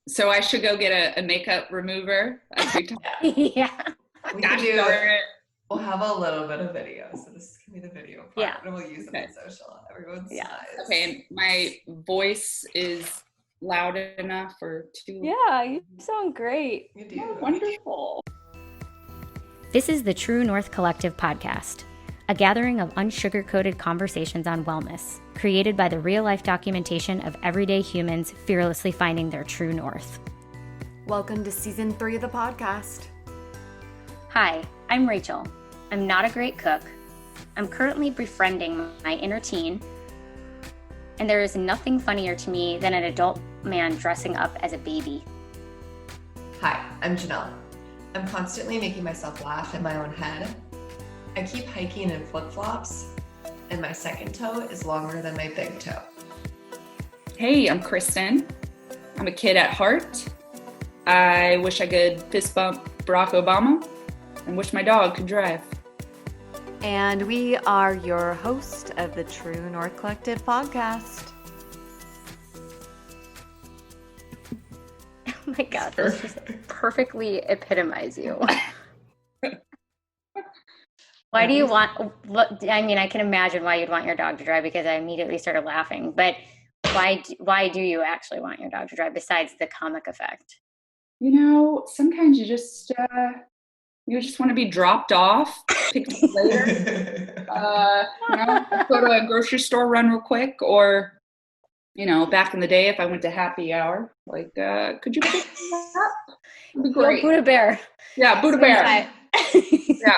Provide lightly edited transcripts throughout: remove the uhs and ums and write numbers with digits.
So I should go get a makeup remover as we talk. Yeah. We Gosh can do darn it. We'll have a little bit of video. So this can be the video part, Yeah. and we'll use it Okay. on social. Everyone's Yeah. eyes. Okay, and my voice is loud enough for two. Yeah, you sound great. You do. Oh, wonderful. This is the True North Collective podcast, a gathering of unsugar-coated conversations on wellness, created by the real-life documentation of everyday humans fearlessly finding their true north. Welcome to season 3 of the podcast. Hi, I'm Rachel. I'm not a great cook. I'm currently befriending my inner teen, and there is nothing funnier to me than an adult man dressing up as a baby. Hi, I'm Jenell. I'm constantly making myself laugh in my own head. I keep hiking in flip-flops, and my second toe is longer than my big toe. Hey, I'm Kristin. I'm a kid at heart. I wish I could fist bump Barack Obama and wish my dog could drive. And we are your host of the True North Collective podcast. Oh my God, this just perfectly epitomize you. Why do you want, I mean, I can imagine why you'd want your dog to drive because I immediately started laughing, but why do you actually want your dog to drive besides the comic effect? You know, sometimes you just want to be dropped off, picked up later. Go to a grocery store, run real quick, or back in the day, if I went to happy hour, like, could you pick me up? That'd be great. Buddha Bear. Yeah, Buddha Bear. Yeah.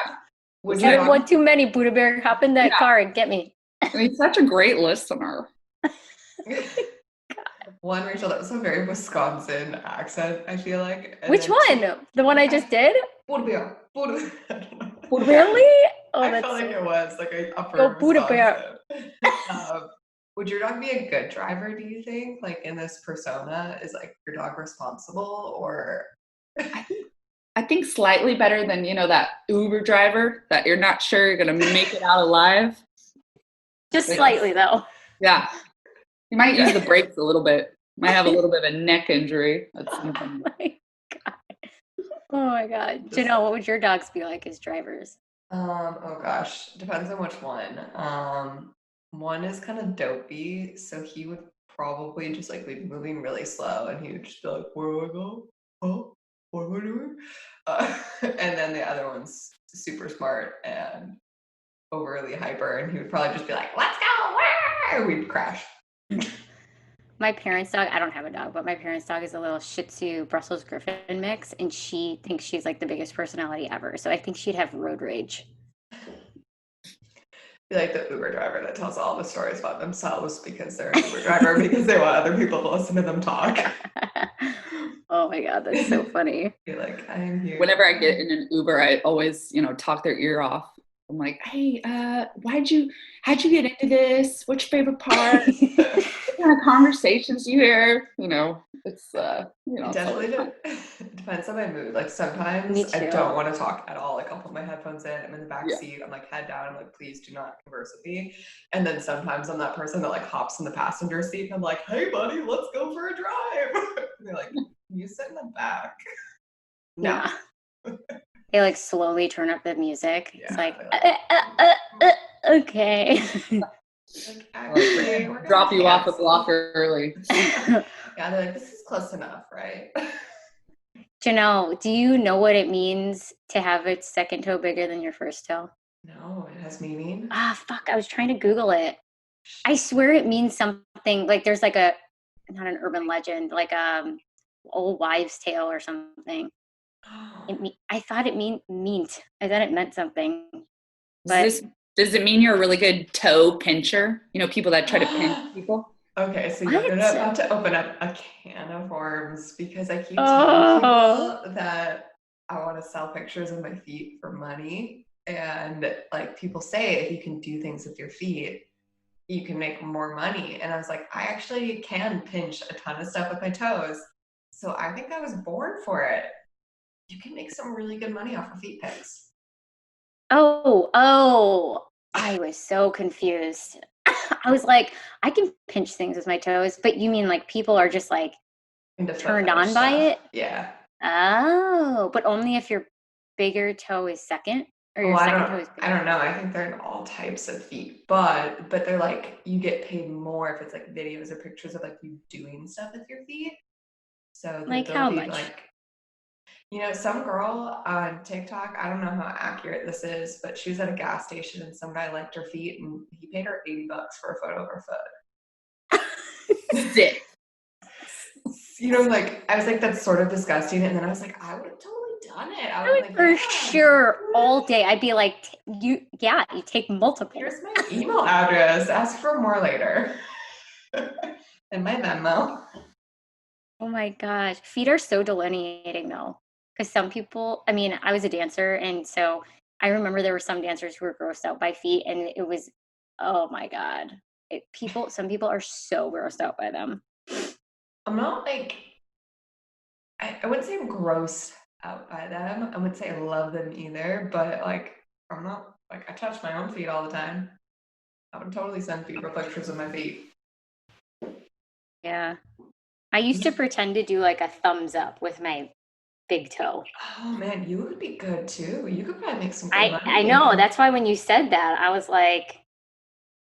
Would I you don't want too many Buddha Bear. Hop in that car and get me. I mean, such a great listener. One, Rachel, that was a very Wisconsin accent, I feel like. And Which one? The one I just did? Buddha Bear. Buddha. Really? Oh, I that's felt like it was like an upper Go Buddha Bear. Would your dog be a good driver, do you think? Like in this persona, is like your dog responsible or? I think slightly better than, that Uber driver that you're not sure you're going to make it out alive. just slightly though. Yeah. You might use the brakes a little bit. Might have a little bit of a neck injury at some point. Oh my God. Jenell, what would your dogs be like as drivers? Oh gosh, depends on which one. One is kind of dopey, so he would probably just like be moving really slow, and he would just be like, "Where do I go? Oh, what am I doing?" And then the other one's super smart and overly hyper, and he would probably just be like, "Let's go!" Where? We'd crash. My parents' dog, I don't have a dog, but my parents' dog is a little Shih Tzu Brussels Griffin mix, and she thinks she's like the biggest personality ever. So I think she'd have road rage. Be like the Uber driver that tells all the stories about themselves because they're an Uber driver because they want other people to listen to them talk. Oh my God, that's so funny. Be like, I am here. Whenever I get in an Uber, I always, talk their ear off. I'm like, hey, how'd you get into this? What's your favorite part? What kind of conversations you hear? It's It definitely depends on my mood. Like sometimes I don't want to talk at all. Like I'll put my headphones in, I'm in the back seat, I'm like head down, I'm like, please do not converse with me. And then sometimes I'm that person that like hops in the passenger seat and I'm like, hey buddy, let's go for a drive. And they're like, you sit in the back. No. Yeah. They like slowly turn up the music. Yeah, it's like, okay. Like, actually, we're drop you off a cancel. block early. Yeah, they're like, this is close enough, right? Jenell, do you know what it means to have its second toe bigger than your first toe? No, it has meaning. Fuck, I was trying to Google it. I swear it means something, like there's like not an urban legend, like old wives' tale or something. I thought it meant. I thought it meant something. But Does it mean you're a really good toe pincher? People that try to pinch people? Okay, so you're about to open up a can of worms because I keep telling people that I want to sell pictures of my feet for money. And like people say, if you can do things with your feet, you can make more money. And I was like, I actually can pinch a ton of stuff with my toes. So I think I was born for it. You can make some really good money off of feet pics. Oh, I was so confused. I was like, I can pinch things with my toes, but you mean like people are just like turned on by it? Yeah. Oh, but only if your bigger toe is second, or your second toe is bigger. I don't know. I think they're in all types of feet, but they're like, you get paid more if it's like videos or pictures of like you doing stuff with your feet. So like how much? Like, you know, some girl on TikTok, I don't know how accurate this is, but she was at a gas station and some guy liked her feet and he paid her $80 for a photo of her foot. Sick. You know, like, I was like, that's sort of disgusting. And then I was like, I would have totally done it. I would like, For sure, all day. I'd be like, you take multiple. Here's my email address. Ask for more later. And my memo. Oh my gosh. Feet are so delineating though. Because some people, I mean, I was a dancer, and so I remember there were some dancers who were grossed out by feet, and it was, oh my God. Some people are so grossed out by them. I'm not like, I wouldn't say I'm grossed out by them. I wouldn't say I love them either, but like, I'm not, like, I touch my own feet all the time. I would totally send people pictures of my feet. Yeah. I used to pretend to do like a thumbs up with my big toe. Oh man, you would be good too. You could probably make some good money. I know. That's why when you said that, I was like,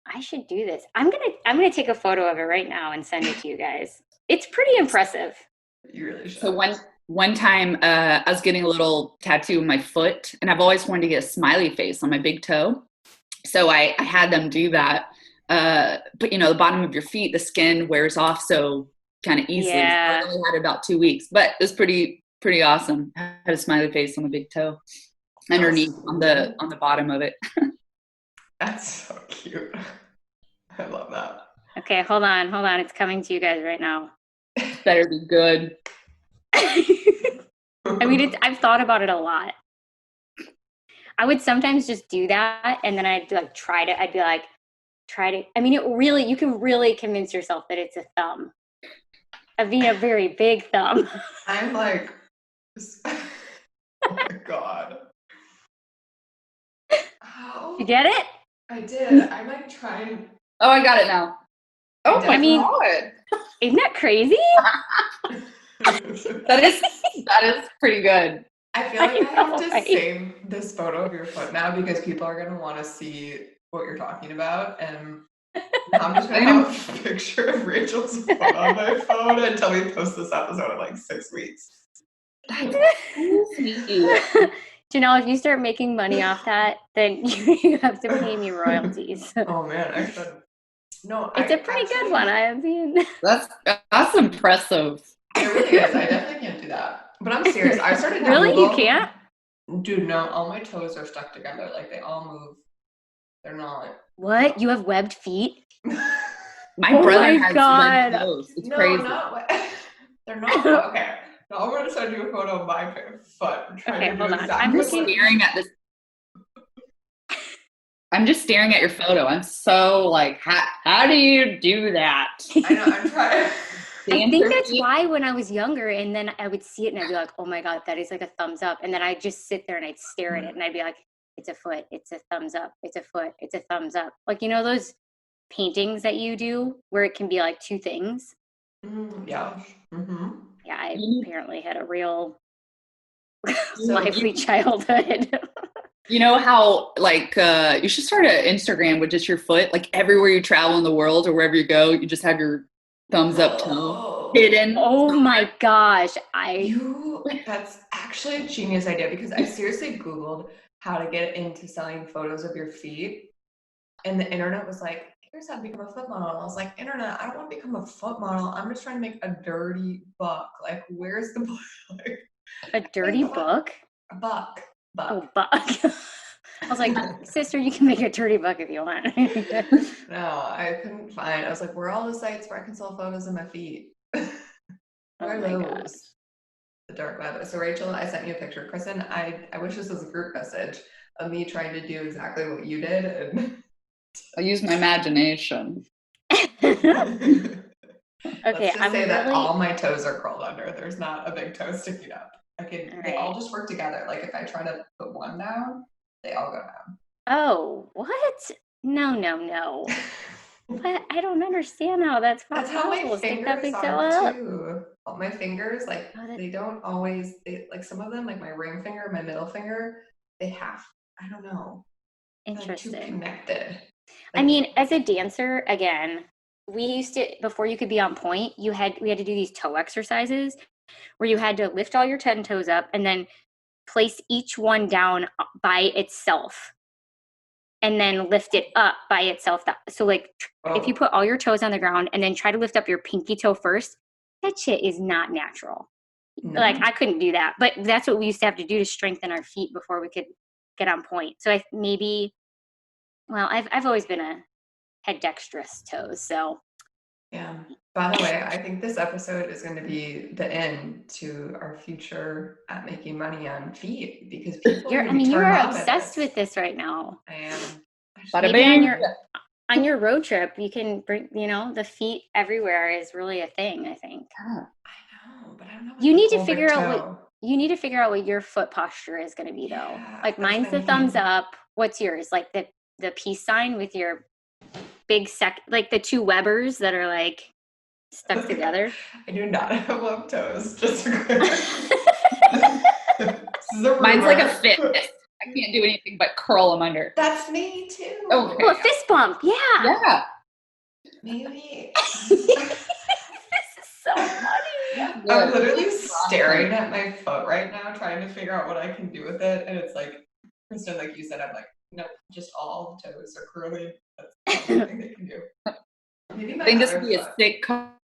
I should do this. I'm gonna take a photo of it right now and send it to you guys. It's pretty impressive. You really should. So one time I was getting a little tattoo on my foot, and I've always wanted to get a smiley face on my big toe. So I had them do that. But you know, the bottom of your feet, the skin wears off so kind of easily. Yeah. So I only had it about 2 weeks, but it was pretty awesome. I had a smiley face on the big toe underneath on the bottom of it. That's so cute. I love that. Okay, hold on. It's coming to you guys right now. Better be good. I mean, I've thought about it a lot. I would sometimes just do that, and then I'd be like, try to. I mean, you can really convince yourself that it's a thumb. Of being a very big thumb. I'm like, oh my God. How? You get it? I did. I might try and. Oh, I got it now. Oh my God. Isn't that crazy? That is pretty good. I feel like I have to save this photo of your foot now because people are going to want to see what you're talking about. And I'm just going to have a picture of Rachel's foot on my phone until we post this episode in like 6 weeks. Janelle, if you start making money off that, then you have to pay me royalties. Oh man, I could. No, it's a pretty good one. I have seen. That's impressive. It really is. I definitely can't do that. But I'm serious. I started. Really, you can't? Dude, no. All my toes are stuck together. Like they all move. They're not. What? You have webbed feet? My brother has webbed toes. It's crazy. They're not. Okay. Now I'm going to send you a photo of my foot. Okay, hold on. I'm just staring at this. I'm just staring at your photo. I'm so like, how do you do that? I know. I'm trying. I think that's why when I was younger, and then I would see it and I'd be like, oh my God, that is like a thumbs up. And then I'd just sit there and I'd stare at it and I'd be like, it's a foot, it's a thumbs up, it's a foot, it's a thumbs up. Like, you know, those paintings that you do where it can be like two things? Yeah. Mm-hmm. Yeah, I apparently had a real lively childhood. You know how, like, you should start an Instagram with just your foot. Like, everywhere you travel in the world or wherever you go, you just have your thumbs up toe hidden. Oh my gosh. That's actually a genius idea because I seriously Googled how to get into selling photos of your feet. And the internet was like, here's how to become a foot model. And I was like, internet, I don't want to become a foot model. I'm just trying to make a dirty buck. Like, where's the like, a dirty book? A buck. Oh, buck. I was like, sister, you can make a dirty buck if you want. No, I couldn't find. I was like, where are all the sites where I can sell photos of my feet? Where are those? The dark web. So Rachel, I sent you a picture. Kristin, I wish this was a group message of me trying to do exactly what you did. And I use my imagination. Okay, let's just say that all my toes are curled under. There's not a big toe sticking up. They all just work together. Like if I try to put one down, they all go down. Oh, what? No. But I don't understand how that's That's how my possible. Stick that fingers big toe are up. too. My fingers, like Oh, they don't always. Like some of them, like my ring finger, my middle finger, they have. I don't know. They're too interesting. connected. I mean, as a dancer, again, we used to, before you could be on point, we had to do these toe exercises where you had to lift all your 10 toes up and then place each one down by itself and then lift it up by itself. So like if you put all your toes on the ground and then try to lift up your pinky toe first, that shit is not natural. No. Like I couldn't do that, but that's what we used to have to do to strengthen our feet before we could get on point. So I've always been had dexterous toes. So yeah. By the way, I think this episode is going to be the end to our future at making money on feet because people you are obsessed with this right now. I am. Maybe on your road trip, you can bring, the feet everywhere is really a thing, I think. I know, but I don't know. You need to figure out what your foot posture is going to be though. Like mine's the thumbs up. What's yours? Like the peace sign with your big like the two Webbers that are like stuck together. I do not have love toes. Just mine's like a fist. I can't do anything but curl them under. That's me too. Okay. Oh, a fist bump. Yeah. Yeah. Maybe. This is so funny. I'm literally staring at my foot right now, trying to figure out what I can do with it. And it's like, Kristin, like you said, I'm like, no, just all the toes are curly. That's the only thing they can do. Maybe I think this would be a sick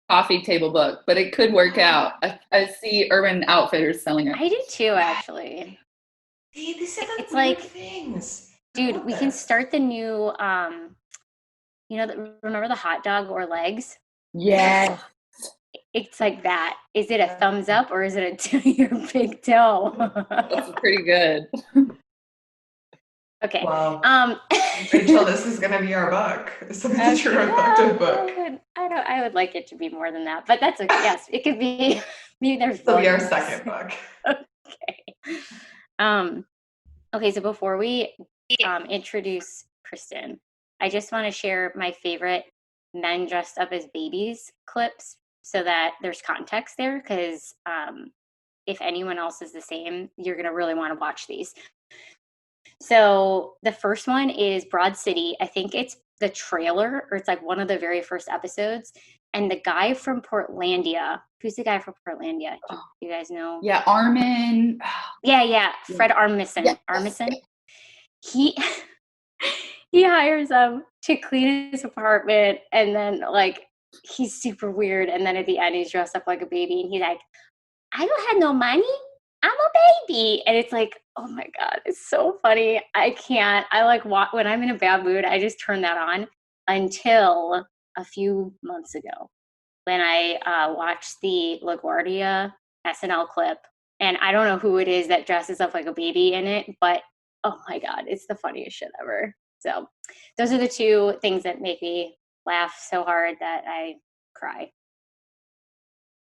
coffee table book, but it could work out. I see Urban Outfitters selling it. I do too, actually. See, these are it's like things. Dude, we can start the new, remember the hot dog or legs? Yeah. It's like that. Is it a thumbs up or is it your big toe? That's pretty good. Okay. Wow. Rachel, this is gonna be our book. This is the True Reflective book. I would like it to be more than that, but that's okay. Yes, it could be. Maybe there's. It'll be our second book. Okay. Okay. So before we introduce Kristin, I just want to share my favorite men dressed up as babies clips so that there's context there. Because if anyone else is the same, you're gonna really want to watch these. So the first one is Broad City. I think it's the trailer, or it's like one of the very first episodes. And the guy from Portlandia, who's the guy from Portlandia? Do you guys know? Yeah, Armin. Yeah. Fred Armisen. Yes. Armisen. He hires him to clean his apartment, and then like he's super weird. And then at the end, he's dressed up like a baby, and he's like, "I don't have no money. I'm a baby." And it's like, oh my God, it's so funny. I can't. I like when I'm in a bad mood, I just turn that on until a few months ago when I watched the LaGuardia SNL clip. And I don't know who it is that dresses up like a baby in it, but oh my God, it's the funniest shit ever. So those are the two things that make me laugh so hard that I cry.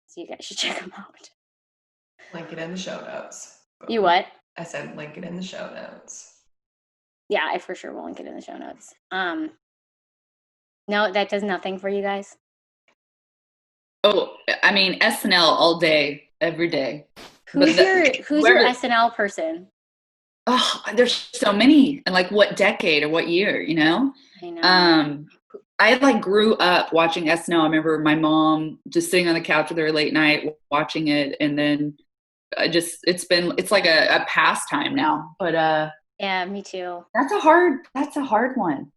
So you guys should check them out. Link it in the show notes. You what? I said link it in the show notes. Yeah, I for sure will link it in the show notes. No, that does nothing for you guys. Oh, I mean SNL all day, every day. Who's your SNL person? Oh, there's so many. And like what decade or what year, you know? I know. I like grew up watching SNL. I remember my mom just sitting on the couch with her late night watching it, and then it's like a pastime now. But yeah, me too. That's a hard one.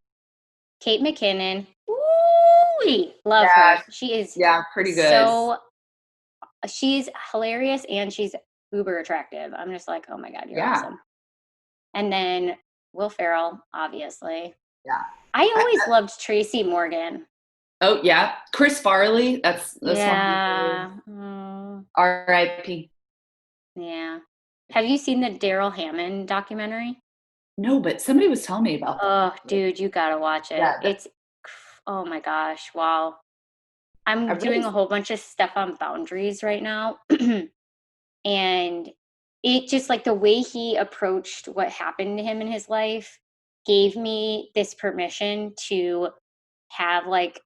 Kate McKinnon. Ooh, love her. She is pretty good. So she's hilarious and she's uber attractive. I'm just like, oh my God, you're awesome. And then Will Ferrell, obviously. Yeah. I always loved Tracy Morgan. Oh yeah, Chris Farley. That's yeah. R.I.P. Yeah. Have you seen the Daryl Hammond documentary? No, but somebody was telling me about that. Oh, dude, you gotta watch it. Yeah, oh my gosh, wow. I'm doing a whole bunch of stuff on boundaries right now. And it just like the way he approached what happened to him in his life gave me this permission to have like,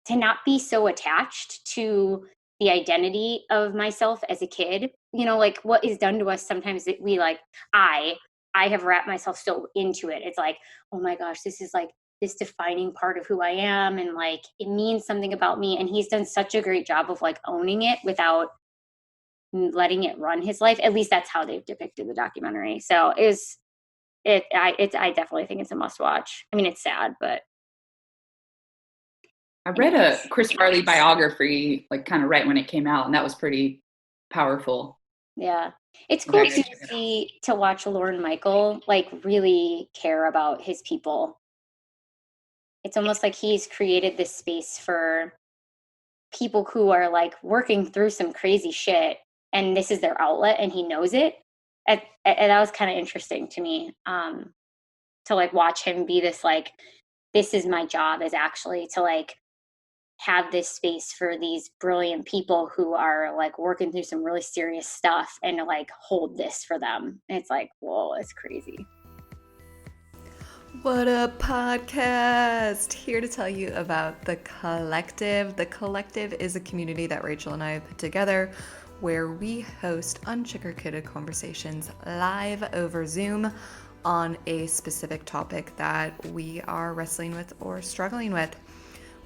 to not be so attached to the identity of myself as a kid, you know, like what is done to us sometimes that we like, I have wrapped myself so into it. It's like, oh my gosh, this is like this defining part of who I am. And like, it means something about me. And he's done such a great job of like owning it without letting it run his life. At least that's how they've depicted the documentary. So I definitely think it's a must watch. I mean, it's sad, but. I read a Chris Farley biography, like kind of right when it came out, and that was pretty powerful. Yeah. It's cool to watch Lorne Michael like really care about his people. It's almost like he's created this space for people who are like working through some crazy shit, and this is their outlet, and he knows it. And that was kind of interesting to me, to like watch him be this like, this is my job, is actually to like have this space for these brilliant people who are like working through some really serious stuff and to like hold this for them. And it's like, whoa, it's crazy. What a podcast! Here to tell you about The Collective. The Collective is a community that Rachel and I have put together where we host unsugar-coated conversations live over Zoom on a specific topic that we are wrestling with or struggling with.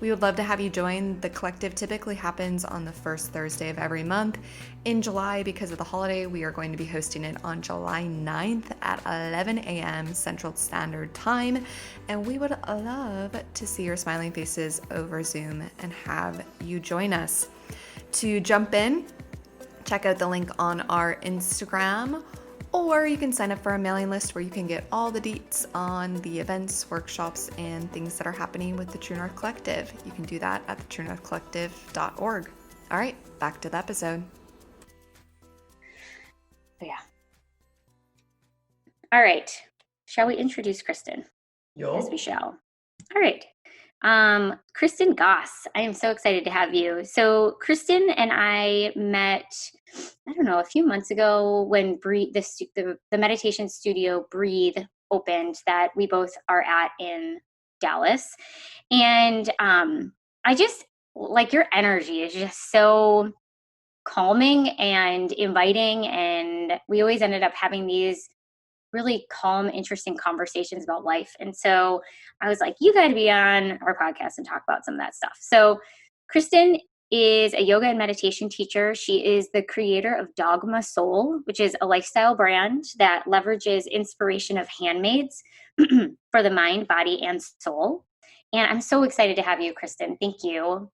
We would love to have you join. The Collective typically happens on the first Thursday of every month. In July, because of the holiday, we are going to be hosting it on July 9th at 11 a.m. Central Standard Time. And we would love to see your smiling faces over Zoom and have you join us. To jump in, check out the link on our Instagram, or you can sign up for a mailing list where you can get all the deets on the events, workshops, and things that are happening with the True North Collective. You can do that at thetruenorthcollective.org. All right, back to the episode. Yeah. All right. Shall we introduce Kristin? Yo. Yes, we shall. All right. Kristin Goss, I am so excited to have you. So Kristin and I met, I don't know, a few months ago when the meditation studio Breathe opened that we both are at in Dallas. And I just like your energy is just so calming and inviting. And we always ended up having these really calm, interesting conversations about life. And so I was like, you got to be on our podcast and talk about some of that stuff. So Kristin is a yoga and meditation teacher. She is the creator of Dogma Soul, which is a lifestyle brand that leverages inspiration of handmades for the mind, body, and soul. And I'm so excited to have you, Kristin. Thank you.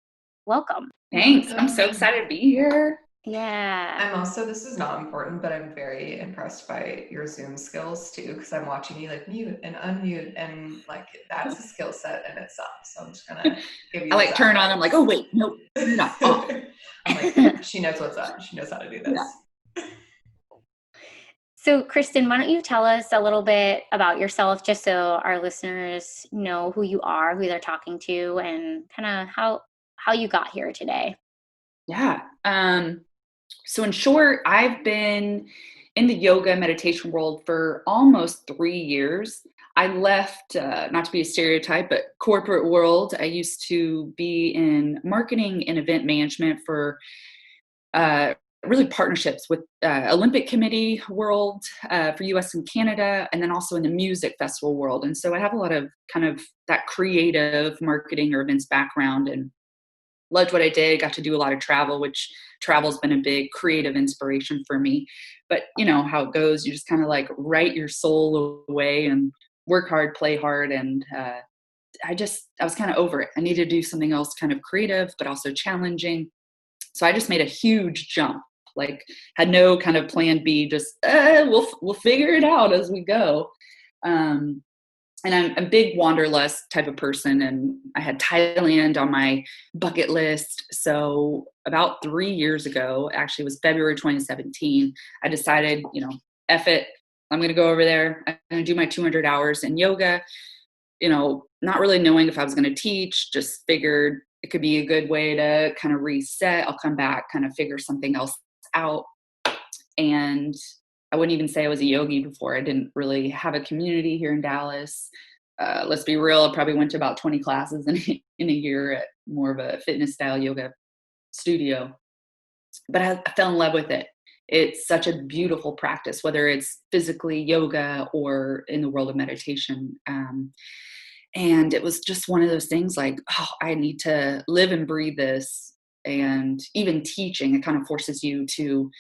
Welcome. Thanks. I'm so excited to be here. Yeah. I'm also, this is not important, but I'm very impressed by your Zoom skills too, because I'm watching you like mute and unmute, and like that's a skill set in itself. So I'm just gonna give you. I like turn on. I'm like, oh wait, nope, not off. I'm like, she knows what's up. She knows how to do this. Yeah. So Kristin, why don't you tell us a little bit about yourself, just so our listeners know who you are, who they're talking to, and kind of how you got here today. Yeah. So in short, I've been in the yoga meditation world for almost 3 years. I left, not to be a stereotype, but corporate world. I used to be in marketing and event management for really partnerships with Olympic Committee world for US and Canada, and then also in the music festival world. And so I have a lot of kind of that creative marketing or events background, and loved what I did, got to do a lot of travel, which travel's been a big creative inspiration for me. But you know how it goes, you just kind of like write your soul away and work hard, play hard. And I was kind of over it. I needed to do something else kind of creative, but also challenging. So I just made a huge jump, like had no kind of plan B, just we'll figure it out as we go. And I'm a big wanderlust type of person, and I had Thailand on my bucket list. So about 3 years ago, actually it was February 2017, I decided, F it, I'm going to go over there. I'm going to do my 200 hours in yoga, not really knowing if I was going to teach, just figured it could be a good way to kind of reset. I'll come back, kind of figure something else out. And I wouldn't even say I was a yogi before. I didn't really have a community here in Dallas. let's be real, I probably went to about 20 classes in a year at more of a fitness style yoga studio. But I fell in love with it. It's such a beautiful practice, whether it's physically yoga or in the world of meditation. And it was just one of those things like, oh, I need to live and breathe this. And even teaching, it kind of forces you to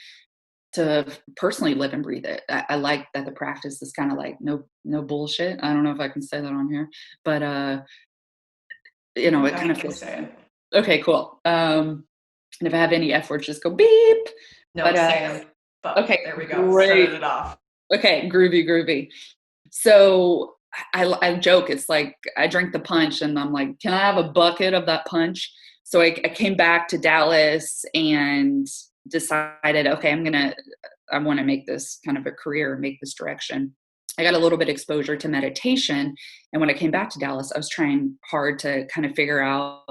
personally live and breathe it. I like that the practice is kind of like no bullshit. I don't know if I can say that on here, but it kind of feels. Okay, cool. And if I have any F words, just go beep. No, but, Sam. But okay, there we go. Great. Started it off. Okay, groovy. So I joke, it's like I drink the punch and I'm like, can I have a bucket of that punch? So I came back to Dallas and decided, okay, I want to make this kind of a career, make this direction. I got a little bit of exposure to meditation. And when I came back to Dallas, I was trying hard to kind of figure out,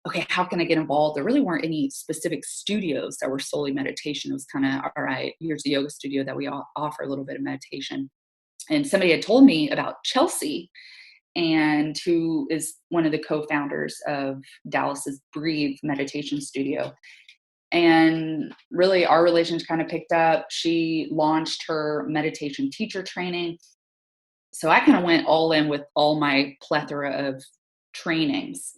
okay, how can I get involved? There really weren't any specific studios that were solely meditation. It was kind of, all right, here's a yoga studio that we offer a little bit of meditation. And somebody had told me about Chelsea, and who is one of the co-founders of Dallas's Breathe meditation studio. And really our relations kind of picked up. She launched her meditation teacher training. So I kind of went all in with all my plethora of trainings.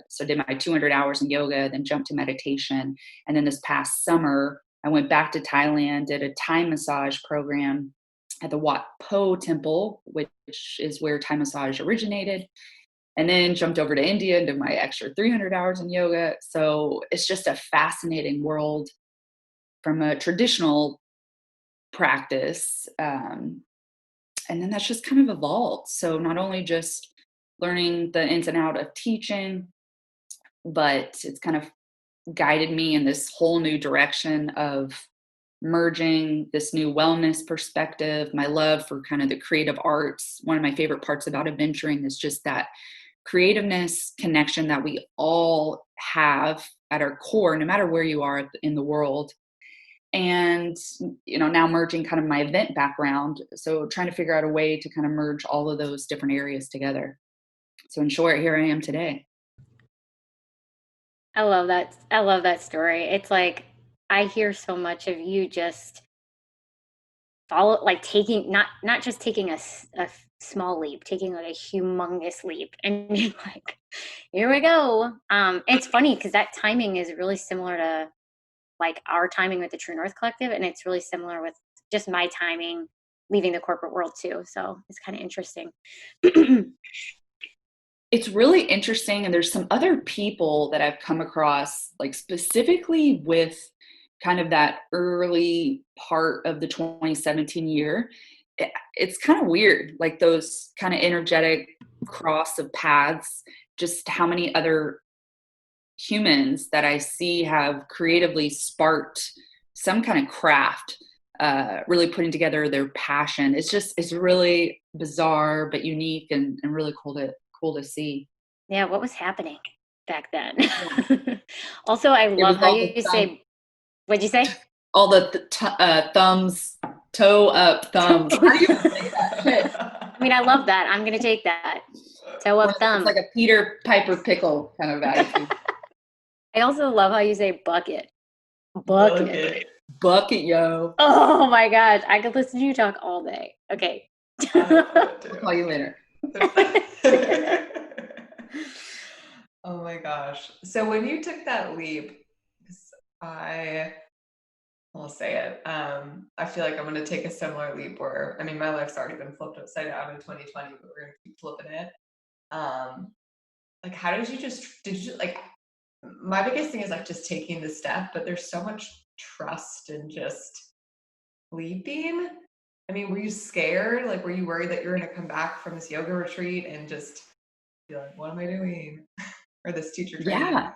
So I did my 200 hours in yoga, then jumped to meditation. And then this past summer, I went back to Thailand, did a Thai massage program at the Wat Po temple, which is where Thai massage originated. And then jumped over to India and did my extra 300 hours in yoga. So it's just a fascinating world from a traditional practice. And then that's just kind of evolved. So not only just learning the ins and out of teaching, but it's kind of guided me in this whole new direction of merging this new wellness perspective, my love for kind of the creative arts. One of my favorite parts about adventuring is just that creativeness connection that we all have at our core, no matter where you are in the world. And, now merging kind of my event background. So trying to figure out a way to kind of merge all of those different areas together. So in short, here I am today. I love that story. It's like, I hear so much of you just follow, like taking, not just taking a small leap, taking like a humongous leap, and like, here we go. It's funny because that timing is really similar to like our timing with the True North Collective, and it's really similar with just my timing leaving the corporate world too. So it's kind of interesting. It's really interesting. And there's some other people that I've come across, like specifically with kind of that early part of the 2017 year. It's kind of weird, like those kind of energetic cross of paths, just how many other humans that I see have creatively sparked some kind of craft, really putting together their passion. It's really bizarre, but unique and really cool to see. Yeah. What was happening back then? Also, I love how you say, what'd you say? All the thumbs, toe up thumbs. How do you say that shit? I mean, I love that. I'm going to take that. Toe up thumb. It's like a Peter Piper pickle kind of attitude. I also love how you say bucket. Bucket, yo. Oh my gosh. I could listen to you talk all day. Okay. I'll call you later. Oh my gosh. So when you took that leap, I'll say it. I feel like I'm going to take a similar leap where, I mean, my life's already been flipped upside down in 2020, but we're going to keep flipping it. Like, how did you like, my biggest thing is like just taking the step, but there's so much trust in just leaping. I mean, were you scared? Like, were you worried that you're going to come back from this yoga retreat and just be like, what am I doing? Or this teacher training? Yeah.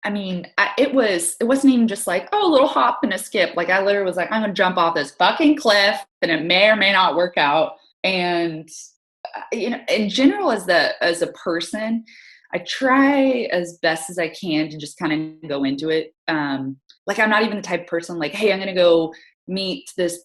I mean, it wasn't even just like, oh, a little hop and a skip. Like I literally was like, I'm going to jump off this fucking cliff and it may or may not work out. And, in general, as a person, I try as best as I can to just kind of go into it. Like I'm not even the type of person like, hey, I'm going to go meet this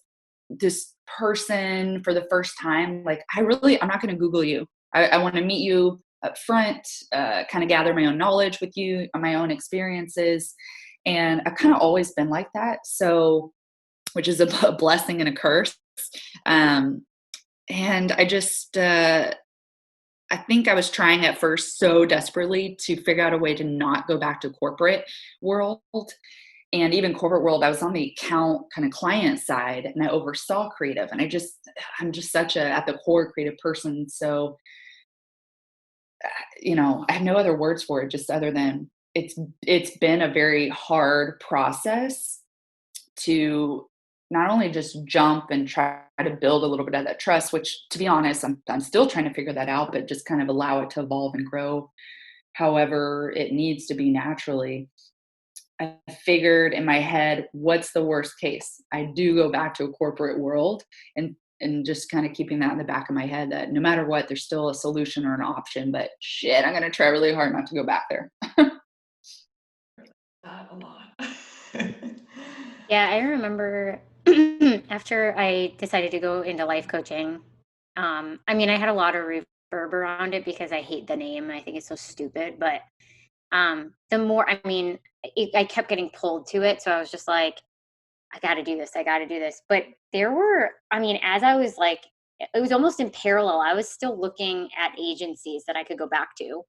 person for the first time, like I'm not going to Google you. I want to meet you up front, kind of gather my own knowledge with you on my own experiences. And I've kind of always been like that. So, which is a blessing and a curse. And I just, I think I was trying at first so desperately to figure out a way to not go back to corporate world. And even corporate world, I was on the account kind of client side, and I oversaw creative. And I'm just such at the core creative person. So, I have no other words for it, just other than it's been a very hard process to not only just jump and try to build a little bit of that trust, which, to be honest, I'm still trying to figure that out, but just kind of allow it to evolve and grow however it needs to be naturally. I figured in my head, what's the worst case? I do go back to a corporate world, and just kind of keeping that in the back of my head that no matter what, there's still a solution or an option, but shit, I'm going to try really hard not to go back there. That a lot. Yeah, I remember after I decided to go into life coaching, I had a lot of reverb around it because I hate the name. I think it's so stupid, but the more, I kept getting pulled to it. So I was just like, I got to do this. But there were, as I was like, it was almost in parallel. I was still looking at agencies that I could go back to,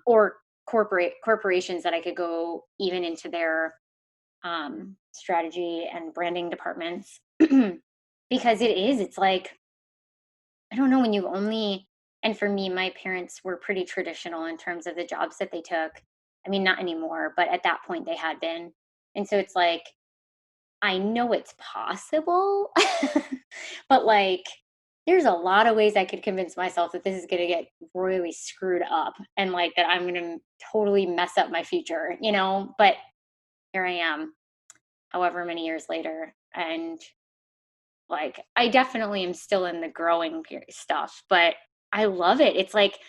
or corporations that I could go even into their strategy and branding departments. Because it's like, I don't know, when you've only, and for me, my parents were pretty traditional in terms of the jobs that they took. Not anymore, but at that point they had been. And so it's like, I know it's possible, but like, there's a lot of ways I could convince myself that this is going to get royally screwed up and like that I'm going to totally mess up my future, but here I am, however many years later. And like, I definitely am still in the growing stuff, but I love it. It's like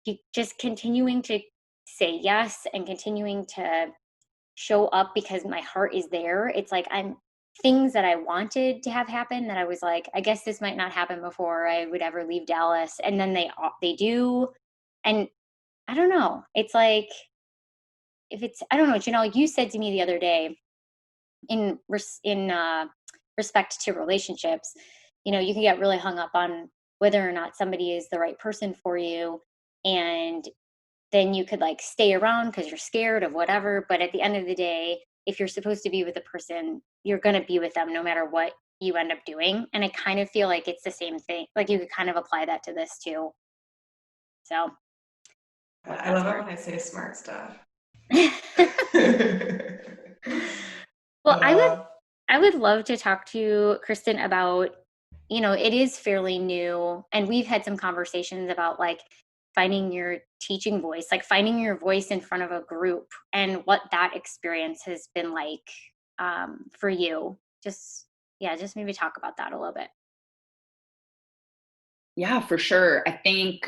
you just continuing to say yes and continuing to show up because my heart is there. It's like I'm things that I wanted to have happen that I was like, I guess this might not happen before I would ever leave Dallas. And then they do. And I don't know. It's like, I don't know, Jenell, you said to me the other day in respect to relationships, you can get really hung up on whether or not somebody is the right person for you. And then you could like stay around because you're scared of whatever. But at the end of the day, if you're supposed to be with a person, you're going to be with them no matter what you end up doing. And I kind of feel like it's the same thing. Like you could kind of apply that to this too. So. I love it when I say smart stuff. Well, I would love to talk to Kristin about, it is fairly new, and we've had some conversations about like finding your teaching voice, like finding your voice in front of a group and what that experience has been like for you. Just maybe talk about that a little bit. Yeah, for sure. I think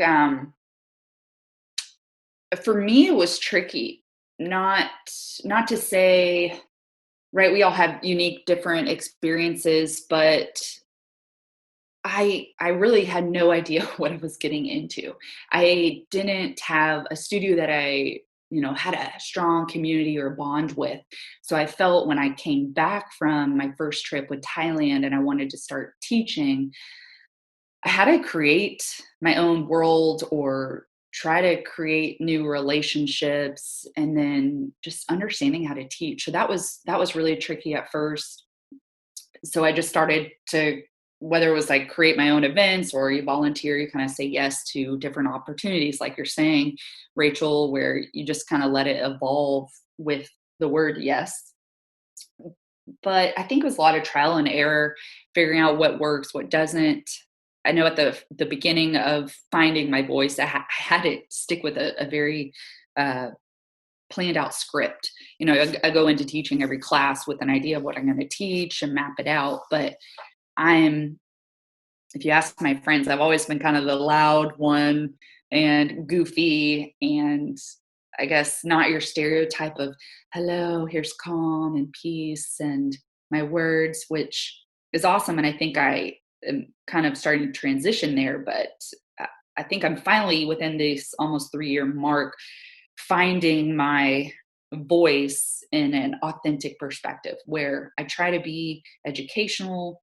for me, it was tricky. Not to say, right, we all have unique, different experiences, but I really had no idea what I was getting into. I didn't have a studio that I, had a strong community or bond with. So I felt when I came back from my first trip with Thailand and I wanted to start teaching, I had to create my own world or try to create new relationships and then just understanding how to teach. So that was really tricky at first. So I just started to, whether it was like create my own events or you volunteer, you kind of say yes to different opportunities, like you're saying, Rachel, where you just kind of let it evolve with the word yes. But I think it was a lot of trial and error, figuring out what works, what doesn't. I know at the beginning of finding my voice, I had to stick with a very planned out script. I go into teaching every class with an idea of what I'm going to teach and map it out. But if you ask my friends, I've always been kind of the loud one and goofy and I guess not your stereotype of, hello, here's calm and peace and my words, which is awesome. And I think I am kind of starting to transition there, but I think I'm finally within this almost 3-year mark, finding my voice in an authentic perspective where I try to be educational,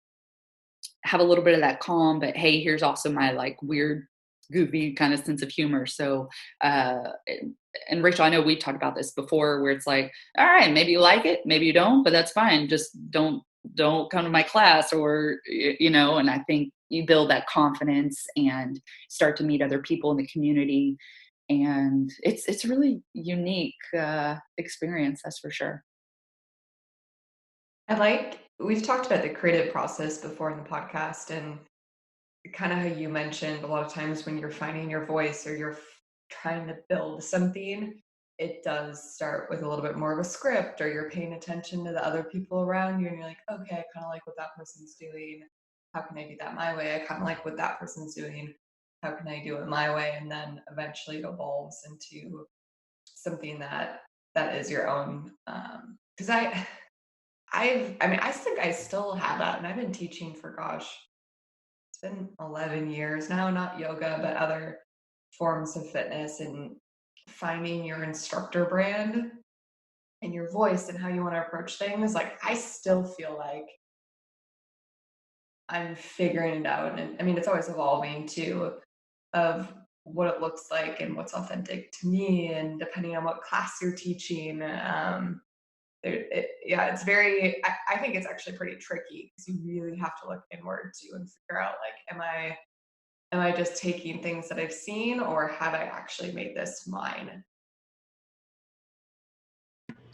have a little bit of that calm, but hey, here's also my like weird, goofy kind of sense of humor. So, and Rachel, I know we talked about this before where it's like, all right, maybe you like it, maybe you don't, but that's fine. Just don't come to my class or, and I think you build that confidence and start to meet other people in the community. And it's really unique experience, that's for sure. We've talked about the creative process before in the podcast, and kind of how you mentioned a lot of times when you're finding your voice or you're trying to build something, it does start with a little bit more of a script, or you're paying attention to the other people around you and you're like, okay, I kind of like what that person's doing. How can I do that my way? I kind of like what that person's doing. How can I do it my way? And then eventually it evolves into something that is your own. Because I think I still have that, and I've been teaching for it's been 11 years now, not yoga, but other forms of fitness, and finding your instructor brand and your voice and how you want to approach things. Like, I still feel like I'm figuring it out. And I mean, it's always evolving too, of what it looks like and what's authentic to me. And depending on what class you're teaching, it's very, I think it's actually pretty tricky because you really have to look inward too and figure out, like, am I just taking things that I've seen, or have I actually made this mine?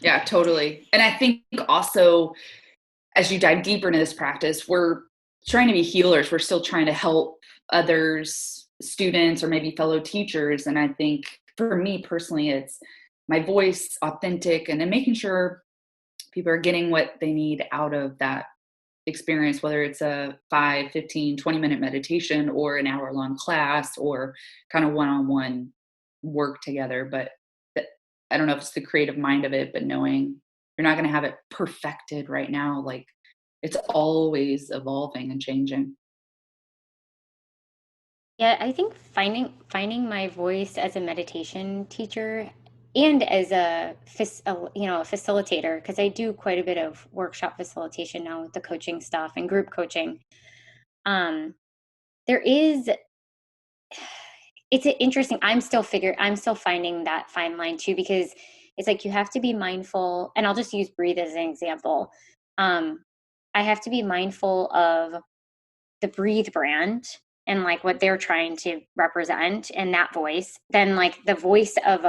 Yeah, totally. And I think also as you dive deeper into this practice, we're trying to be healers. We're still trying to help others, students, or maybe fellow teachers. And I think for me personally, it's my voice authentic, and then making sure people are getting what they need out of that experience, whether it's a 5, 15, 20-minute meditation or an hour-long class or kind of one-on-one work together. But I don't know if it's the creative mind of it, but knowing you're not going to have it perfected right now. Like, it's always evolving and changing. Yeah, I think finding my voice as a meditation teacher and as a facilitator, because I do quite a bit of workshop facilitation now with the coaching stuff and group coaching. It's interesting. I'm still finding that fine line too, because it's like you have to be mindful, and I'll just use breathe as an example. I have to be mindful of the breathe brand and like what they're trying to represent and that voice, then like the voice of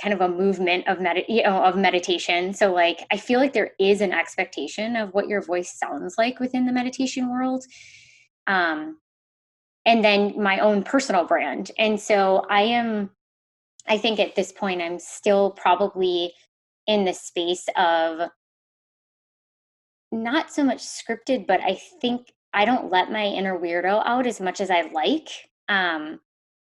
kind of a movement of meditation. So like I feel like there is an expectation of what your voice sounds like within the meditation world. And then my own personal brand. And so I think at this point, I'm still probably in the space of not so much scripted, but I think I don't let my inner weirdo out as much as I like. And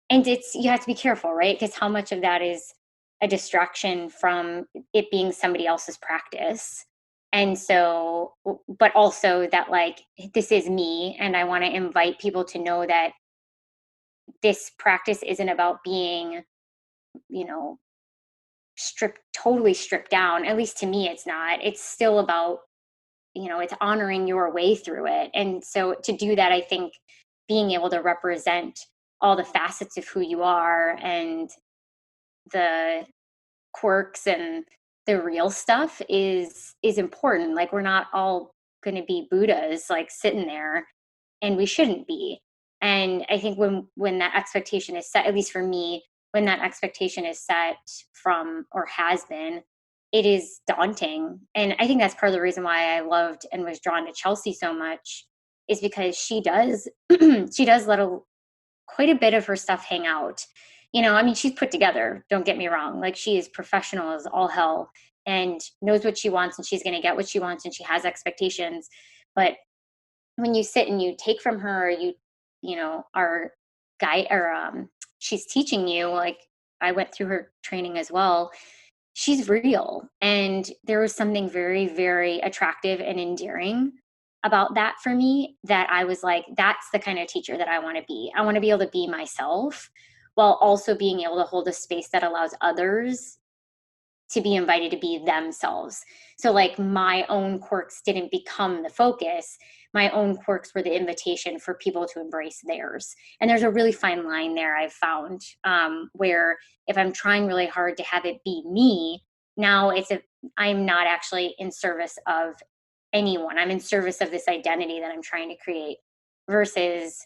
you have to be careful, right? Because how much of that is a distraction from it being somebody else's practice. And so, but also that like, this is me, and I want to invite people to know that this practice isn't about being, totally stripped down. At least to me, it's not. It's still about, it's honoring your way through it. And so to do that, I think being able to represent all the facets of who you are and the quirks and the real stuff is important. Like, we're not all going to be Buddhas, like sitting there, and we shouldn't be. And I think when that expectation is set, at least for me, when that expectation is set from, or has been, it is daunting. And I think that's part of the reason why I loved and was drawn to Chelsea so much, is because she does let quite a bit of her stuff hang out. She's put together, don't get me wrong. Like, she is professional as all hell and knows what she wants, and she's going to get what she wants, and she has expectations. But when you sit and you take from her, our guy, or she's teaching you, like I went through her training as well. She's real. And there was something very, very attractive and endearing about that for me that I was like, that's the kind of teacher that I want to be. I want to be able to be myself while also being able to hold a space that allows others to be invited to be themselves. So like my own quirks didn't become the focus. My own quirks were the invitation for people to embrace theirs. And there's a really fine line there I've found, where if I'm trying really hard to have it be me, now I'm not actually in service of anyone. I'm in service of this identity that I'm trying to create, versus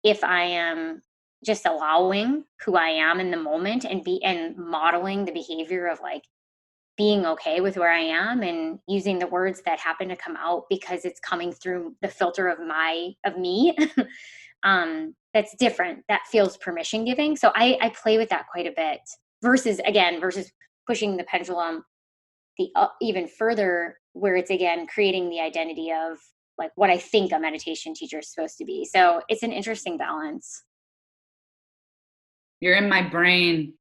if I am just allowing who I am in the moment and modeling the behavior of like being okay with where I am and using the words that happen to come out because it's coming through the filter of me. That's different. That feels permission giving. So I play with that quite a bit versus pushing the pendulum even further, where it's again creating the identity of like what I think a meditation teacher is supposed to be. So it's an interesting balance. You're in my brain.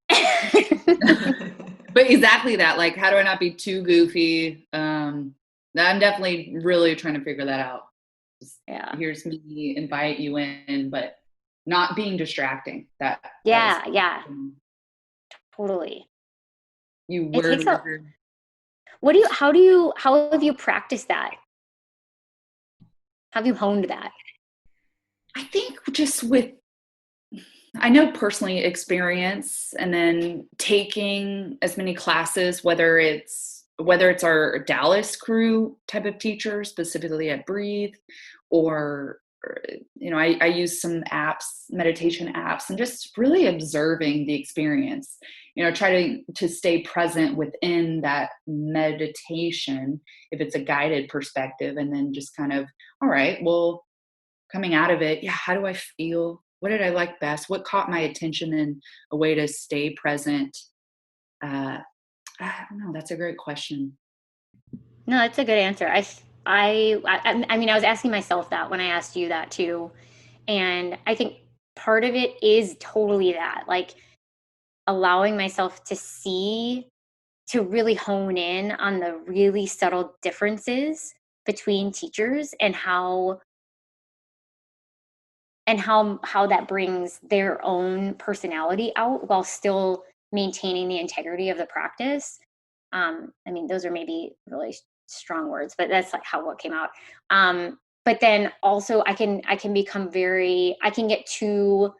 But exactly that, like, how do I not be too goofy? I'm definitely really trying to figure that out. Yeah. Here's me invite you in, but not being distracting. Yeah. Totally. You were. How have you practiced that? How have you honed that? I think just I know personally experience, and then taking as many classes, whether it's our Dallas crew type of teacher, specifically at Breathe, or I use some meditation apps, and just really observing the experience. Try to stay present within that meditation if it's a guided perspective, and then just kind of, all right, well, coming out of it, how do I feel? What did I like best? What caught my attention in a way to stay present? I don't know. That's a great question. No, that's a good answer. I mean, I was asking myself that when I asked you that too. And I think part of it is totally that, like allowing myself to really hone in on the really subtle differences between teachers and how that brings their own personality out while still maintaining the integrity of the practice. I mean, those are maybe really strong words, but that's like what came out. But then also I can get too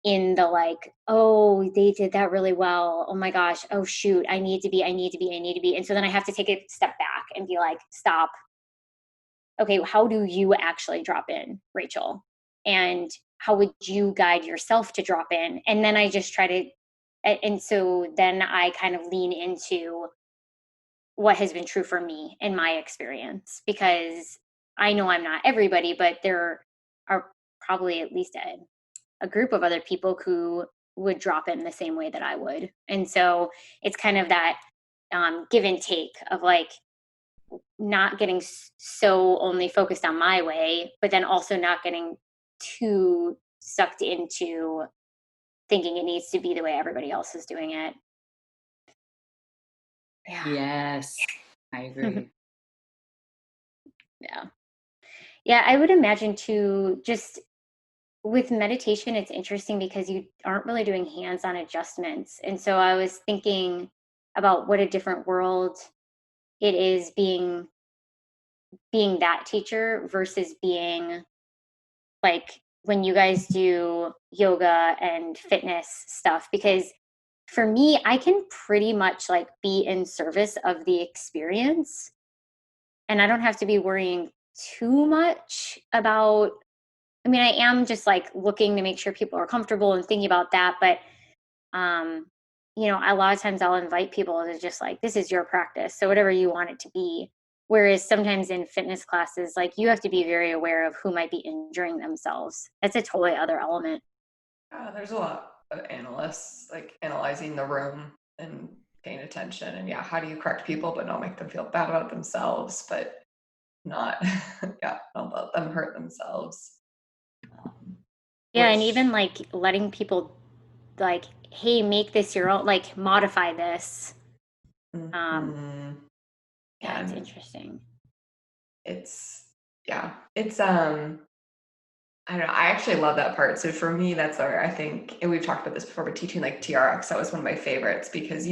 in the like, oh, they did that really well. Oh my gosh. Oh shoot. I need to be. And so then I have to take a step back and be like, stop. Okay. How do you actually drop in, Rachel? And how would you guide yourself to drop in? And then I just try to, and so then I kind of lean into what has been true for me in my experience, because I know I'm not everybody, but there are probably at least a group of other people who would drop in the same way that I would. And so it's kind of that give and take of like not getting so only focused on my way, but then also not getting too sucked into thinking it needs to be the way everybody else is doing it. Yeah. Yes, I agree. Yeah, I would imagine too, just with meditation, it's interesting because you aren't really doing hands-on adjustments. And so I was thinking about what a different world it is being that teacher versus being like when you guys do yoga and fitness stuff, because for me, I can pretty much like be in service of the experience, and I don't have to be worrying too much about, I mean, I am just like looking to make sure people are comfortable and thinking about that. But, a lot of times I'll invite people to just like, this is your practice. So whatever you want it to be. Whereas sometimes in fitness classes, like you have to be very aware of who might be injuring themselves. That's a totally other element. There's a lot of analysts like analyzing the room and paying attention. And how do you correct people but not make them feel bad about themselves, but not don't let them hurt themselves. And even like letting people like, hey, make this your own, like modify this. It's interesting. It's Yeah. It's I don't know. I actually love that part. So for me, that's where I think, and we've talked about this before, but teaching like TRX, that was one of my favorites because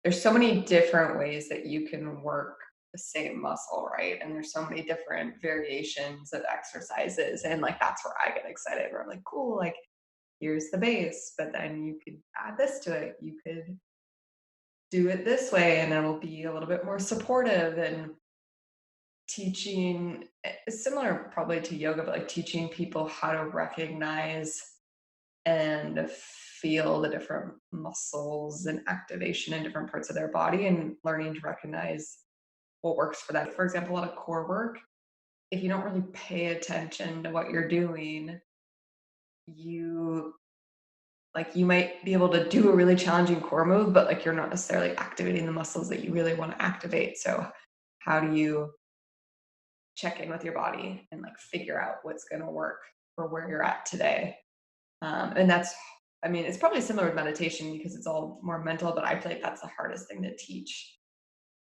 there's so many different ways that you can work the same muscle, right? And there's so many different variations of exercises. And like, that's where I get excited, where I'm like, cool, like, here's the base, but then you could add this to it. You could do it this way, and it'll be a little bit more supportive and teaching similar probably to yoga, but like teaching people how to recognize and feel the different muscles and activation in different parts of their body and learning to recognize what works for that. For example, a lot of core work, if you don't really pay attention to what you're doing, you you might be able to do a really challenging core move, but like you're not necessarily activating the muscles that you really want to activate. So how do you check in with your body and like figure out what's going to work for where you're at today? And that's, I mean, it's probably similar with meditation because it's all more mental, but I feel like that's the hardest thing to teach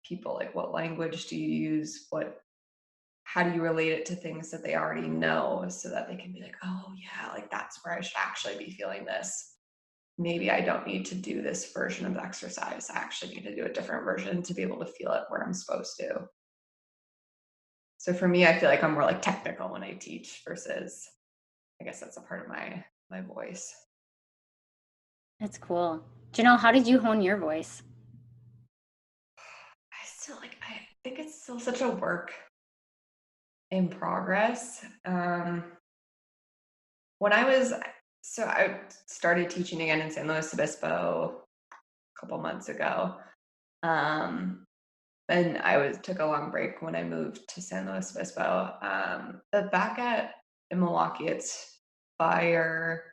people. Like, what language do you use? How do you relate it to things that they already know so that they can be like, oh yeah, like that's where I should actually be feeling this. Maybe I don't need to do this version of the exercise. I actually need to do a different version to be able to feel it where I'm supposed to. So for me, I feel like I'm more like technical when I teach versus, I guess that's a part of my voice. That's cool. Jenell, how did you hone your voice? I think it's still such a work in progress. When I started teaching again in San Luis Obispo a couple months ago. And I took a long break when I moved to San Luis Obispo. But in Milwaukee, it's fire.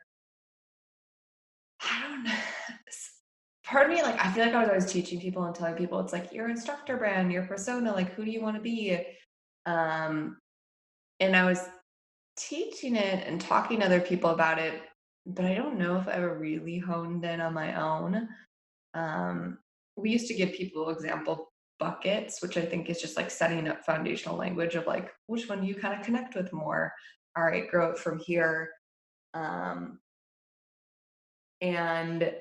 I don't know. Part of me, like, I feel like I was always teaching people and telling people, it's like your instructor brand, your persona, like, who do you want to be? And I was teaching it and talking to other people about it, but I don't know if I ever really honed in on my own. We used to give people example buckets, which I think is just like setting up foundational language of like, which one do you kind of connect with more? All right, grow it from here. And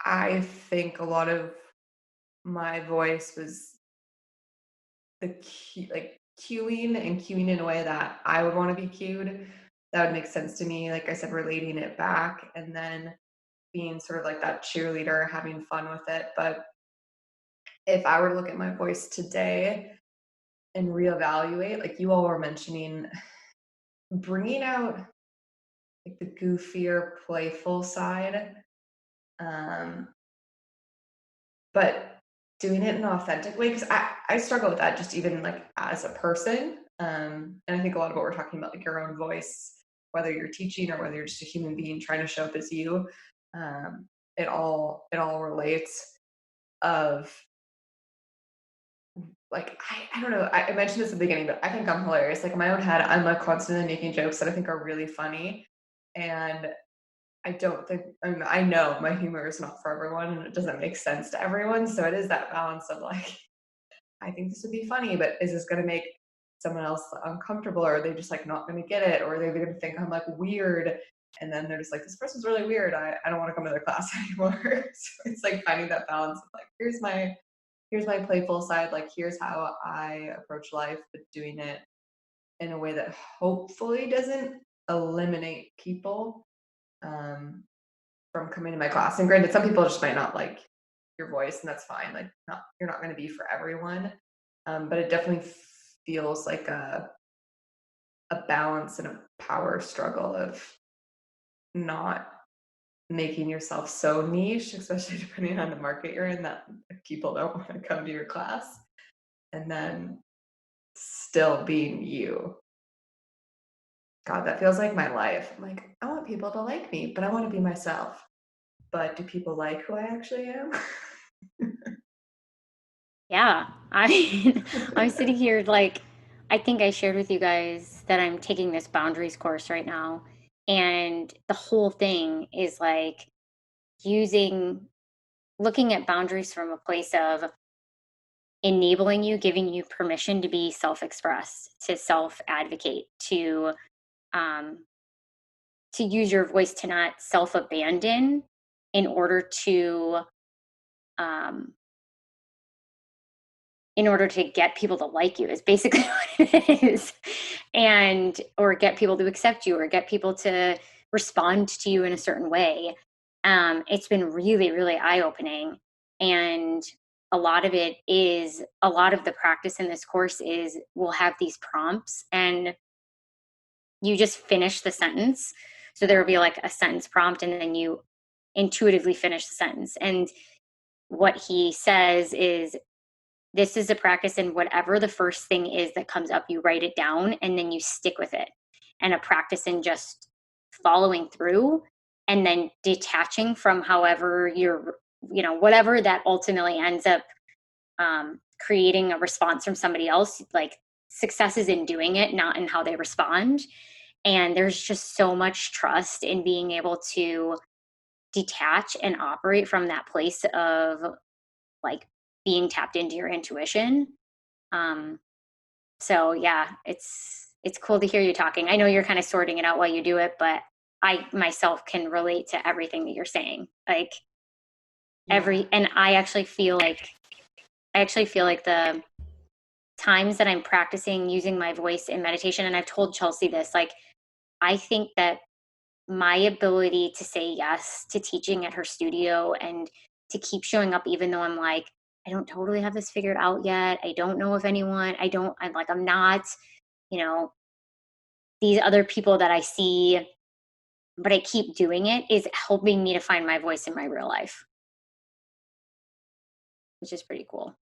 I think a lot of my voice was cueing and cueing in a way that I would want to be cued. That would make sense to me. Like I said, relating it back and then being sort of like that cheerleader, having fun with it. But if I were to look at my voice today and reevaluate, like you all were mentioning, bringing out like the goofier, playful side, but doing it in an authentic way, because I struggle with that just even like as a person. And I think a lot of what we're talking about, like your own voice, whether you're teaching or whether you're just a human being trying to show up as you, it all relates of like I don't know. I mentioned this at the beginning, but I think I'm hilarious. Like in my own head, I'm like constantly making jokes that I think are really funny, and I don't think I know my humor is not for everyone, and it doesn't make sense to everyone. So it is that balance of like, I think this would be funny, but is this going to make someone else uncomfortable, or are they just like not going to get it, or are they going to think I'm like weird? And then they're just like, this person's really weird. I don't want to come to their class anymore. So it's like finding that balance of like, here's my playful side, like here's how I approach life, but doing it in a way that hopefully doesn't eliminate people from coming to my class. And granted, some people just might not like your voice, and that's fine. Like you're not going to be for everyone, but it definitely feels like a balance and a power struggle of not making yourself so niche, especially depending on the market you're in, that people don't want to come to your class, and then still being you. God, that feels like my life. I'm like, I want people to like me, but I want to be myself. But do people like who I actually am? Yeah, I'm sitting here like, I think I shared with you guys that I'm taking this boundaries course right now. And the whole thing is like looking at boundaries from a place of enabling you, giving you permission to be self-expressed, to self-advocate, to use your voice, to not self-abandon in order to get people to like you, is basically what it is. And, or get people to accept you, or get people to respond to you in a certain way. It's been really, really eye-opening. And a lot of the practice in this course is, we'll have these prompts and you just finish the sentence. So there will be like a sentence prompt, and then you intuitively finish the sentence. And what he says is, this is a practice, and whatever the first thing is that comes up, you write it down and then you stick with it. And a practice in just following through and then detaching from however whatever that ultimately ends up creating a response from somebody else. Like, success is in doing it, not in how they respond. And there's just so much trust in being able to detach and operate from that place of like being tapped into your intuition. So yeah, it's cool to hear you talking. I know you're kind of sorting it out while you do it, but I myself can relate to everything that you're saying. Like and I actually feel like the times that I'm practicing using my voice in meditation, and I've told Chelsea this, like, I think that my ability to say yes to teaching at her studio and to keep showing up, even though I'm like, I don't totally have this figured out yet. I don't know if anyone, I'm not, these other people that I see, but I keep doing it, is helping me to find my voice in my real life, which is pretty cool.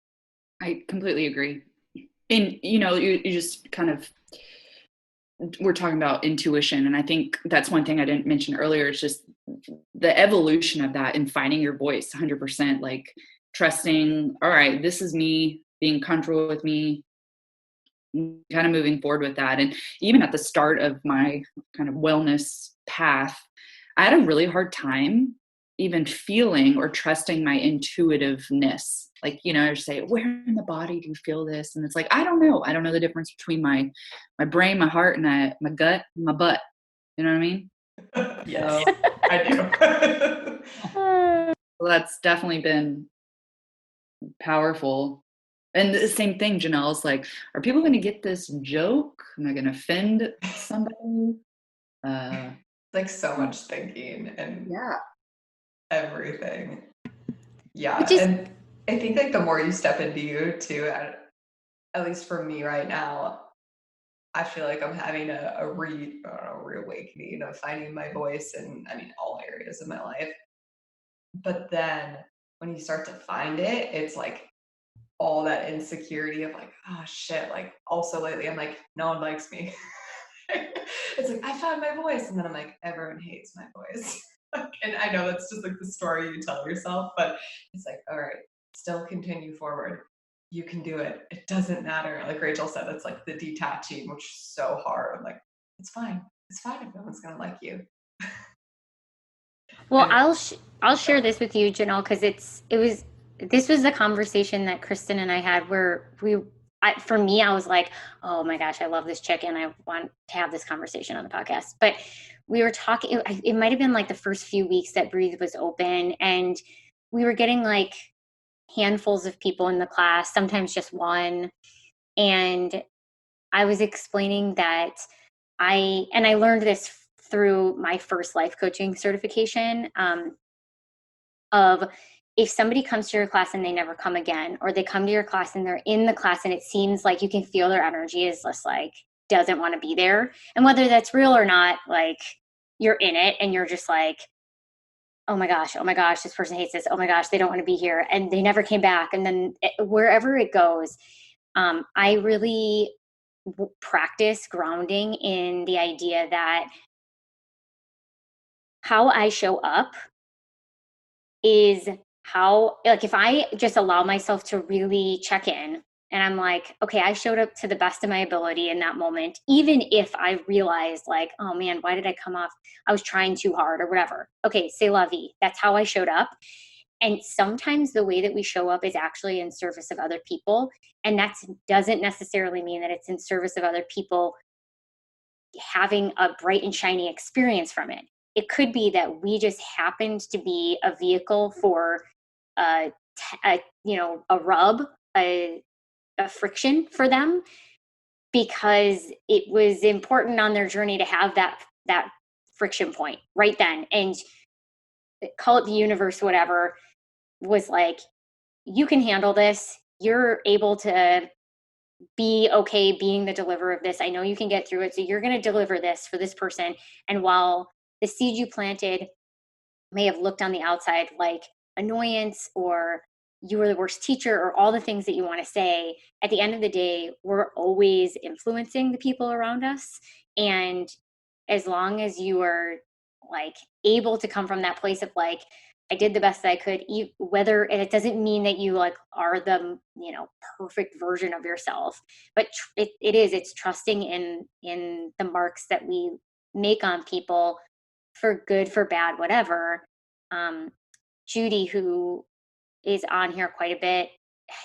I completely agree. And, you just kind of, we're talking about intuition. And I think that's one thing I didn't mention earlier. It's just the evolution of that and finding your voice 100%, like trusting, all right, this is me, being comfortable with me, kind of moving forward with that. And even at the start of my kind of wellness path, I had a really hard time even feeling or trusting my intuitiveness. Like, I say, where in the body do you feel this? And it's like, I don't know the difference between my brain, my heart, and my gut, and my butt. You know what I mean? Yes, I do. Well, that's definitely been powerful. And the same thing, Jenell's like, are people going to get this joke? Am I going to offend somebody? Like so much thinking and everything. Yeah. And I think like the more you step into you too, at least for me right now, I feel like I'm having a reawakening of finding my voice in, all areas of my life. But then when you start to find it, it's like all that insecurity of like, oh shit, like also lately I'm like, no one likes me. It's like, I found my voice. And then I'm like, everyone hates my voice. And I know that's just like the story you tell yourself, but it's like, all right, still continue forward. You can do it. It doesn't matter. Like Rachel said, it's like the detaching, which is so hard. I'm like, it's fine. It's fine if no one's going to like you. Well, I'll share this with you, Jenell, because this was the conversation that Kristin and I had where for me, I was like, oh my gosh, I love this chick and I want to have this conversation on the podcast. But we were talking, it might have been like the first few weeks that Breathe was open, and we were getting like handfuls of people in the class, sometimes just one. And I was explaining that I learned this through my first life coaching certification, of if somebody comes to your class and they never come again, or they come to your class and they're in the class and it seems like you can feel their energy is just like, doesn't want to be there. And whether that's real or not, like you're in it and you're just like, oh my gosh, this person hates this. Oh my gosh, they don't want to be here. And they never came back. And then wherever it goes, I really practice grounding in the idea that how I show up is how, like, if I just allow myself to really check in and I'm like, okay, I showed up to the best of my ability in that moment, even if I realized like, oh man, why did I come off? I was trying too hard or whatever. Okay, c'est la vie. That's how I showed up. And sometimes the way that we show up is actually in service of other people. And that doesn't necessarily mean that it's in service of other people having a bright and shiny experience from it. It could be that we just happened to be a vehicle for a rub, a friction for them, because it was important on their journey to have that friction point right then. And call it the universe, whatever, was like, you can handle this. You're able to be okay being the deliverer of this. I know you can get through it. So you're going to deliver this for this person. And while the seed you planted may have looked on the outside like annoyance, or you were the worst teacher, or all the things that you want to say, at the end of the day, we're always influencing the people around us. And as long as you are like able to come from that place of like, I did the best that I could, whether, and it doesn't mean that you like are the, perfect version of yourself, but it's trusting in the marks that we make on people, for good, for bad, whatever. Judy, who is on here quite a bit,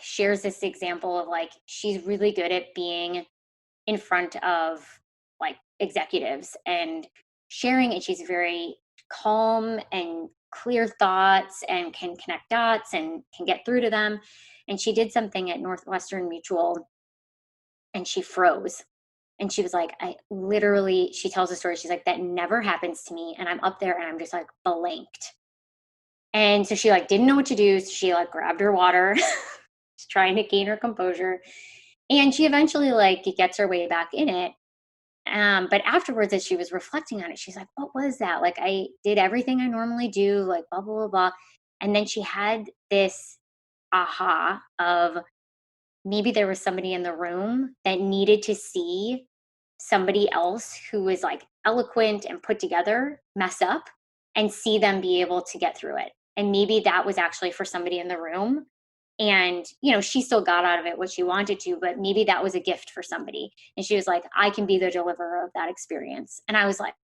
shares this example of like, she's really good at being in front of like executives and sharing, and she's very calm and clear thoughts and can connect dots and can get through to them. And she did something at Northwestern Mutual and she froze. And she was like, she tells a story. She's like, that never happens to me. And I'm up there and I'm just like blanked. And so she like didn't know what to do. So she like grabbed her water, she's trying to gain her composure. And she eventually like gets her way back in it. But afterwards, as she was reflecting on it, she's like, what was that? Like, I did everything I normally do, like blah, blah, blah, blah. And then she had this aha of maybe there was somebody in the room that needed to see somebody else who was like eloquent and put together mess up, and see them be able to get through it. And maybe that was actually for somebody in the room. And, she still got out of it what she wanted to, but maybe that was a gift for somebody. And she was like, I can be the deliverer of that experience. And I was like,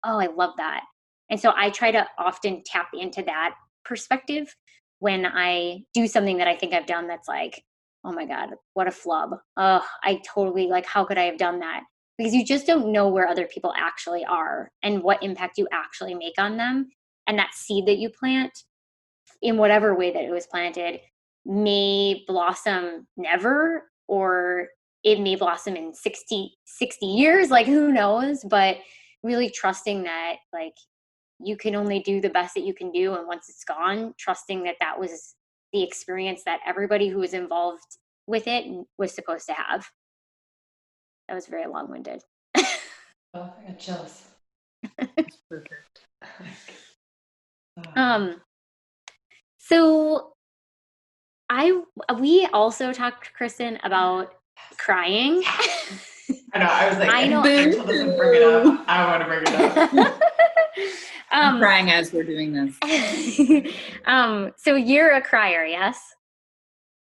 oh, I love that. And so I try to often tap into that perspective when I do something that I think I've done that's like, oh my God, what a flub. Oh, I totally like, how could I have done that? Because you just don't know where other people actually are and what impact you actually make on them. And that seed that you plant, in whatever way that it was planted, may blossom never, or it may blossom in 60 years, like who knows, but really trusting that like you can only do the best that you can do. And once it's gone, trusting that that was the experience that everybody who was involved with it was supposed to have. That was very long-winded. Oh, I got chills. That's perfect. So we also talked, Kristin, about crying. I know. I was like, Rachel doesn't bring it up. I want to bring it up. I'm crying as we're doing this. So you're a crier, yes?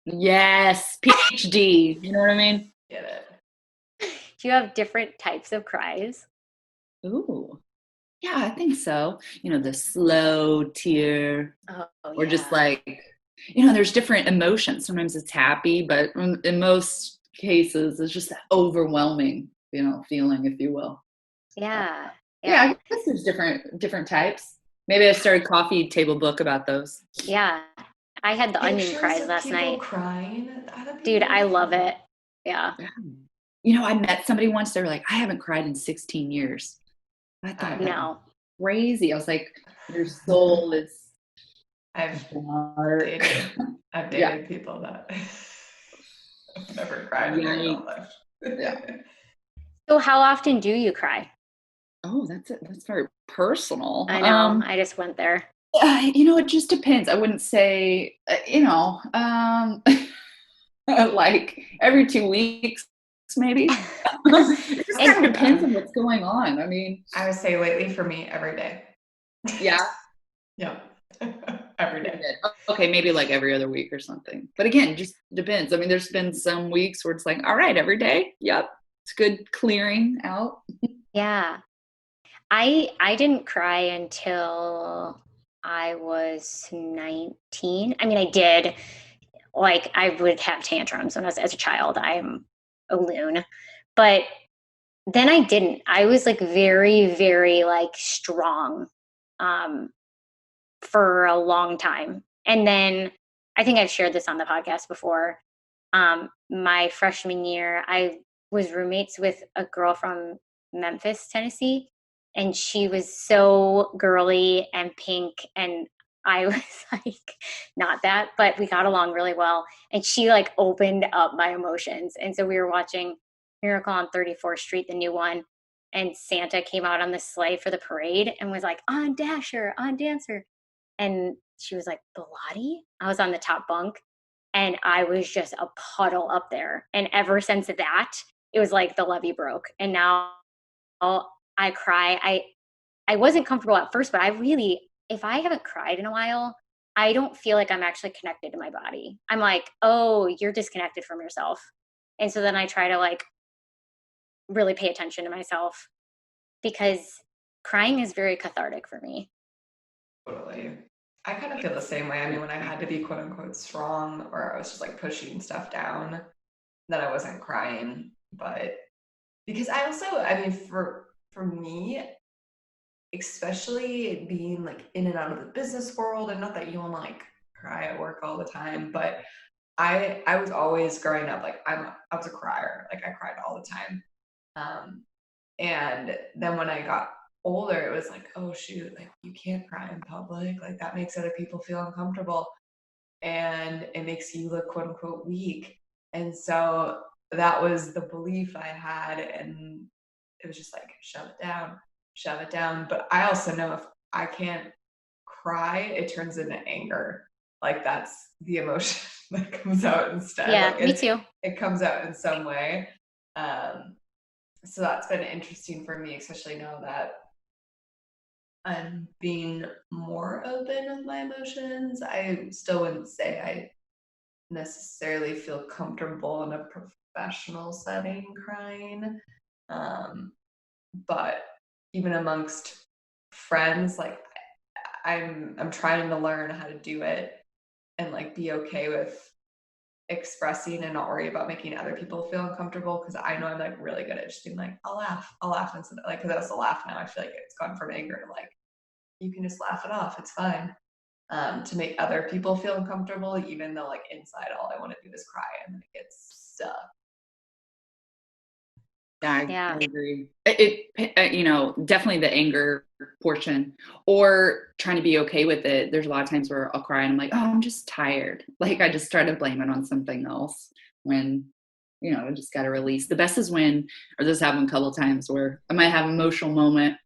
Yes, PhD. You know what I mean? Get it. Do you have different types of cries? Ooh. Yeah, I think so. The slow tear, or just like, there's different emotions. Sometimes it's happy, but in most cases, it's just that overwhelming, feeling, if you will. Yeah. Yeah, I guess there's different types. Maybe I started a coffee table book about those. Yeah. I had the onion cries last night. Crying. Dude, I love it. Yeah. I met somebody once, they were like, I haven't cried in 16 years. I thought that was crazy. I was like, your soul is I've dated people that have never cried in their whole life. Yeah. So how often do you cry? Oh, that's very personal. I know. I just went there. It just depends. I wouldn't say, like every 2 weeks, maybe. It just kind of depends on what's going on. I mean, I would say lately for me, every day. Yeah. Yeah. Every day. Okay, maybe like every other week or something. But again, it just depends. I mean, there's been some weeks where it's like, all right, every day. Yep. It's good clearing out. Yeah. I didn't cry until I was 19. I mean, I did, like, I would have tantrums when I was as a child. I'm a loon. But then I didn't. I was like very, very like strong for a long time. And then I think I've shared this on the podcast before. My freshman year, I was roommates with a girl from Memphis, Tennessee, and she was so girly and pink, and I was like not that, but we got along really well. And she like opened up my emotions. And so we were watching Miracle on 34th Street, the new one, and Santa came out on the sleigh for the parade and was like, on Dasher, on Dancer. And she was like, Bellotti? I was on the top bunk, and I was just a puddle up there. And ever since that, it was like the levee broke. And now I cry. I wasn't comfortable at first, but I really, if I haven't cried in a while, I don't feel like I'm actually connected to my body. I'm like, oh, you're disconnected from yourself. And so then I try to like really pay attention to myself, because crying is very cathartic for me. Totally. I kind of feel the same way. I mean, when I had to be quote unquote strong, or I was just like pushing stuff down, that I wasn't crying. But because I also, I mean, for me, especially being like in and out of the business world, and not that you want to like cry at work all the time, but I was always growing up like I was a crier. Like I cried all the time. And then when I got older, it was like, oh shoot, like you can't cry in public, like that makes other people feel uncomfortable, and it makes you look quote unquote weak. And so that was the belief I had, and it was just like shove it down. But I also know if I can't cry, it turns into anger. Like that's the emotion that comes out instead. Yeah, like me too. It comes out in some way. So that's been interesting for me, especially now that I'm being more open with my emotions. I still wouldn't say I necessarily feel comfortable in a professional setting crying. But even amongst friends, like I'm trying to learn how to do it and like be okay with expressing and not worry about making other people feel uncomfortable, because I know I'm like really good at just being like, I'll laugh instead, like, because I also laugh now. I feel like it's gone from anger to like, you can just laugh it off, it's fine. To make other people feel uncomfortable, even though like inside all I want to do is cry, and then it gets stuck. Yeah, I agree. It definitely the anger portion, or trying to be okay with it. There's a lot of times where I'll cry and I'm like, oh, I'm just tired. Like I just try to blame it on something else when, I just got to release. The best is when, or this happened a couple of times where I might have an emotional moment,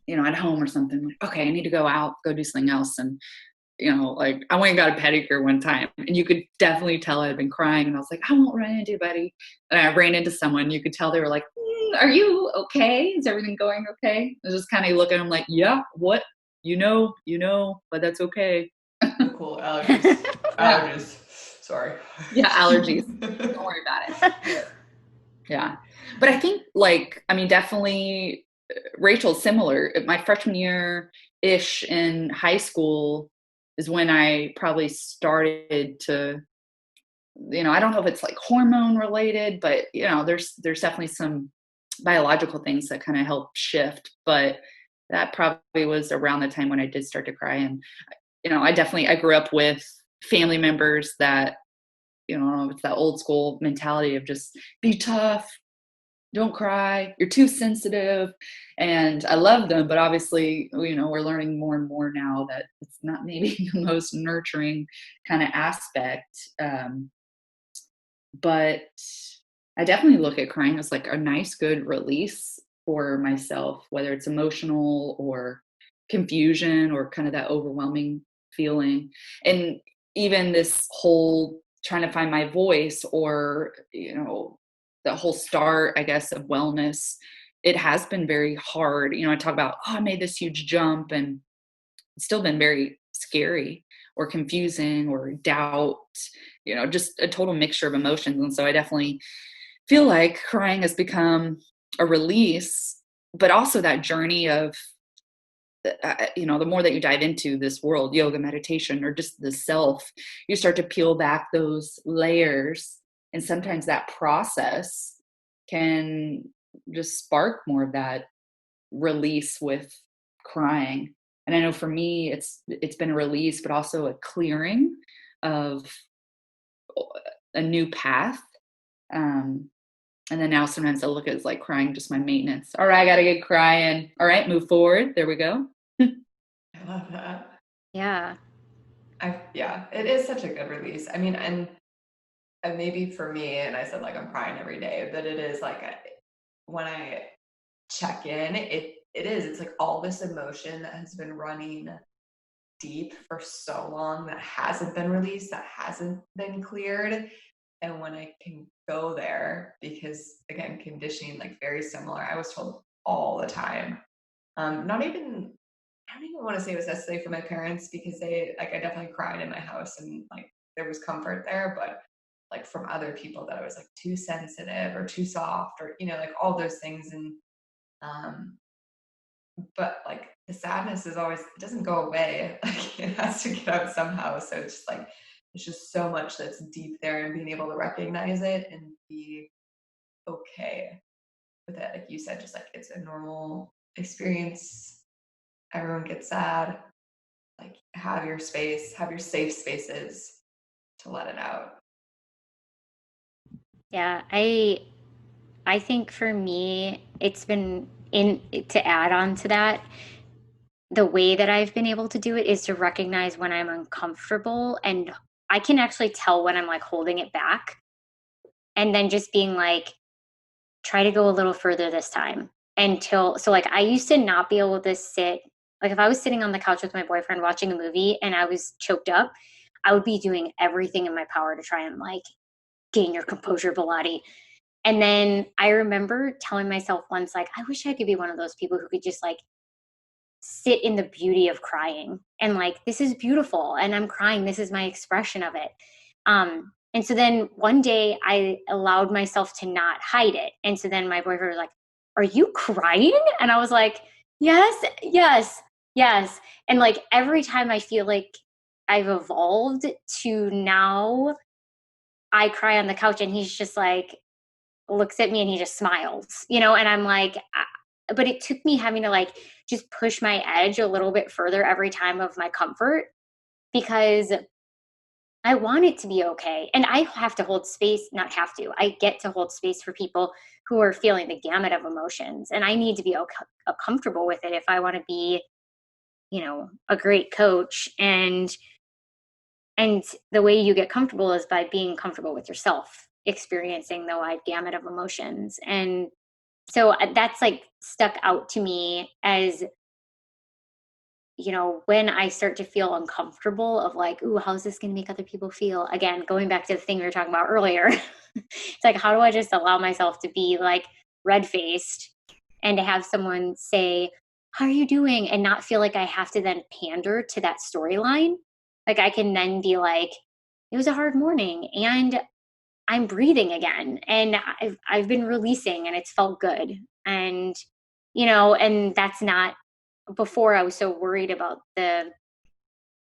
at home or something. Like, okay, I need to go out, go do something else. And like I went and got a pedicure one time, and you could definitely tell I'd been crying, and I was like, I won't run into anybody. And I ran into someone. You could tell they were like, are you okay? Is everything going okay? I was just kind of looking at them like, yeah, what? But that's okay. Cool, allergies. Allergies. Sorry. Yeah, allergies. Don't worry about it. Yeah. But I think definitely Rachel, similar. My freshman year-ish in high school is when I probably started to, I don't know if it's like hormone related, but there's definitely some biological things that kind of help shift. But that probably was around the time when I did start to cry. And, I grew up with family members that, it's that old school mentality of just be tough, don't cry, you're too sensitive. And I love them, but obviously, we're learning more and more now that it's not maybe the most nurturing kind of aspect. But I definitely look at crying as like a nice, good release for myself, whether it's emotional or confusion or kind of that overwhelming feeling. And even this whole trying to find my voice, or, the whole start, I guess, of wellness, it has been very hard. I talk about, I made this huge jump, and it's still been very scary or confusing or doubt, just a total mixture of emotions. And so I definitely feel like crying has become a release, but also that journey of you know, the more that you dive into this world, yoga, meditation, or just the self, you start to peel back those layers. And sometimes that process can just spark more of that release with crying. And I know for me, it's been a release, but also a clearing of a new path. And then now sometimes I look at it as like crying, just my maintenance. All right, I got to get crying. All right, move forward. There we go. I love that. Yeah. Yeah, it is such a good release. I mean, and maybe for me, and I said like I'm crying every day, but it is like when I check in, it's like all this emotion that has been running deep for so long that hasn't been released, that hasn't been cleared. And when I can go there, because again, conditioning, like very similar, I was told all the time, I don't even want to say it was necessarily from my parents, because I definitely cried in my house and like there was comfort there, but like from other people that I was like too sensitive or too soft, or, you know, like all those things. And, but like the sadness is always, it doesn't go away. Like it has to get out somehow. So it's just like, it's just so much that's deep there, and being able to recognize it and be okay with it. Like you said, just like it's a normal experience. Everyone gets sad. Like have your space, have your safe spaces to let it out. Yeah, I think for me, it's been to add on to that, the way that I've been able to do it is to recognize when I'm uncomfortable, and I can actually tell when I'm like holding it back, and then just being like, try to go a little further this time so like I used to not be able to sit, like if I was sitting on the couch with my boyfriend watching a movie and I was choked up, I would be doing everything in my power to try and like gain your composure, Bellotti. And then I remember telling myself once, like, I wish I could be one of those people who could just like sit in the beauty of crying and like, this is beautiful and I'm crying. This is my expression of it. And so then one day I allowed myself to not hide it. And so then my boyfriend was like, are you crying? And I was like, yes, yes, yes. And like every time I feel like I've evolved to now, I cry on the couch and he's just like, looks at me and he just smiles, you know, and I'm like, but it took me having to like just push my edge a little bit further every time of my comfort, because I want it to be okay. And I have to hold space, not have to, I get to hold space for people who are feeling the gamut of emotions. And I need to be comfortable with it if I want to be, you know, a great coach. And the way you get comfortable is by being comfortable with yourself, experiencing the wide gamut of emotions. And so that's like stuck out to me as, you know, when I start to feel uncomfortable of like, ooh, how's this going to make other people feel? Again, going back to the thing we were talking about earlier, it's like, how do I just allow myself to be like red-faced and to have someone say, how are you doing? And not feel like I have to then pander to that storyline. Like I can then be like, it was a hard morning and I'm breathing again and I've been releasing and it's felt good. And, you know, and that's not, before I was so worried about the,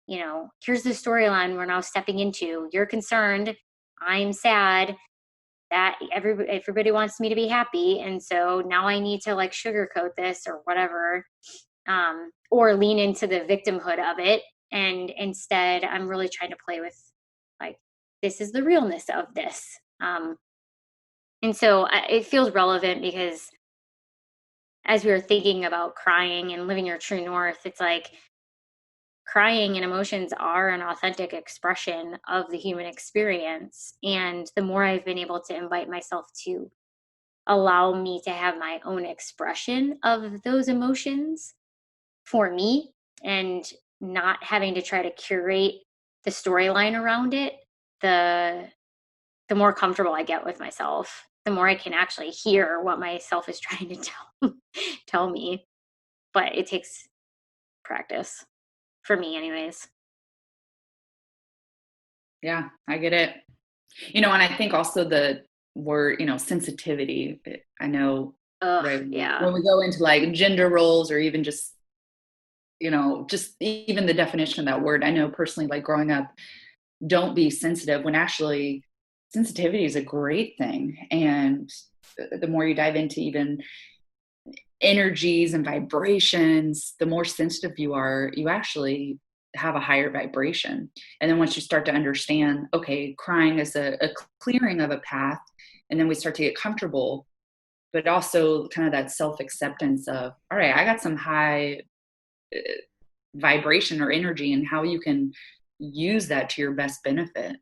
you know, here's the storyline we're now stepping into. You're concerned. I'm sad that everybody wants me to be happy. And so now I need to like sugarcoat this or whatever, or lean into the victimhood of it. And instead I'm really trying to play with like, this is the realness of this. And so it feels relevant because as we were thinking about crying and living your true north, it's like crying and emotions are an authentic expression of the human experience. And the more I've been able to invite myself to allow me to have my own expression of those emotions for me and not having to try to curate the storyline around it, the more comfortable I get with myself, the more I can actually hear what myself is trying to tell me. But it takes practice for me anyways. Yeah, I get it. You know, and I think also the word, you know, sensitivity, I know, right? Yeah. When we go into like gender roles or even just just even the definition of that word. I know personally, like growing up, don't be sensitive, when actually sensitivity is a great thing. And the more you dive into even energies and vibrations, the more sensitive you are, you actually have a higher vibration. And then once you start to understand, okay, crying is a clearing of a path, and then we start to get comfortable, but also kind of that self-acceptance of, all right, I got some high vibration or energy, and how you can use that to your best benefit.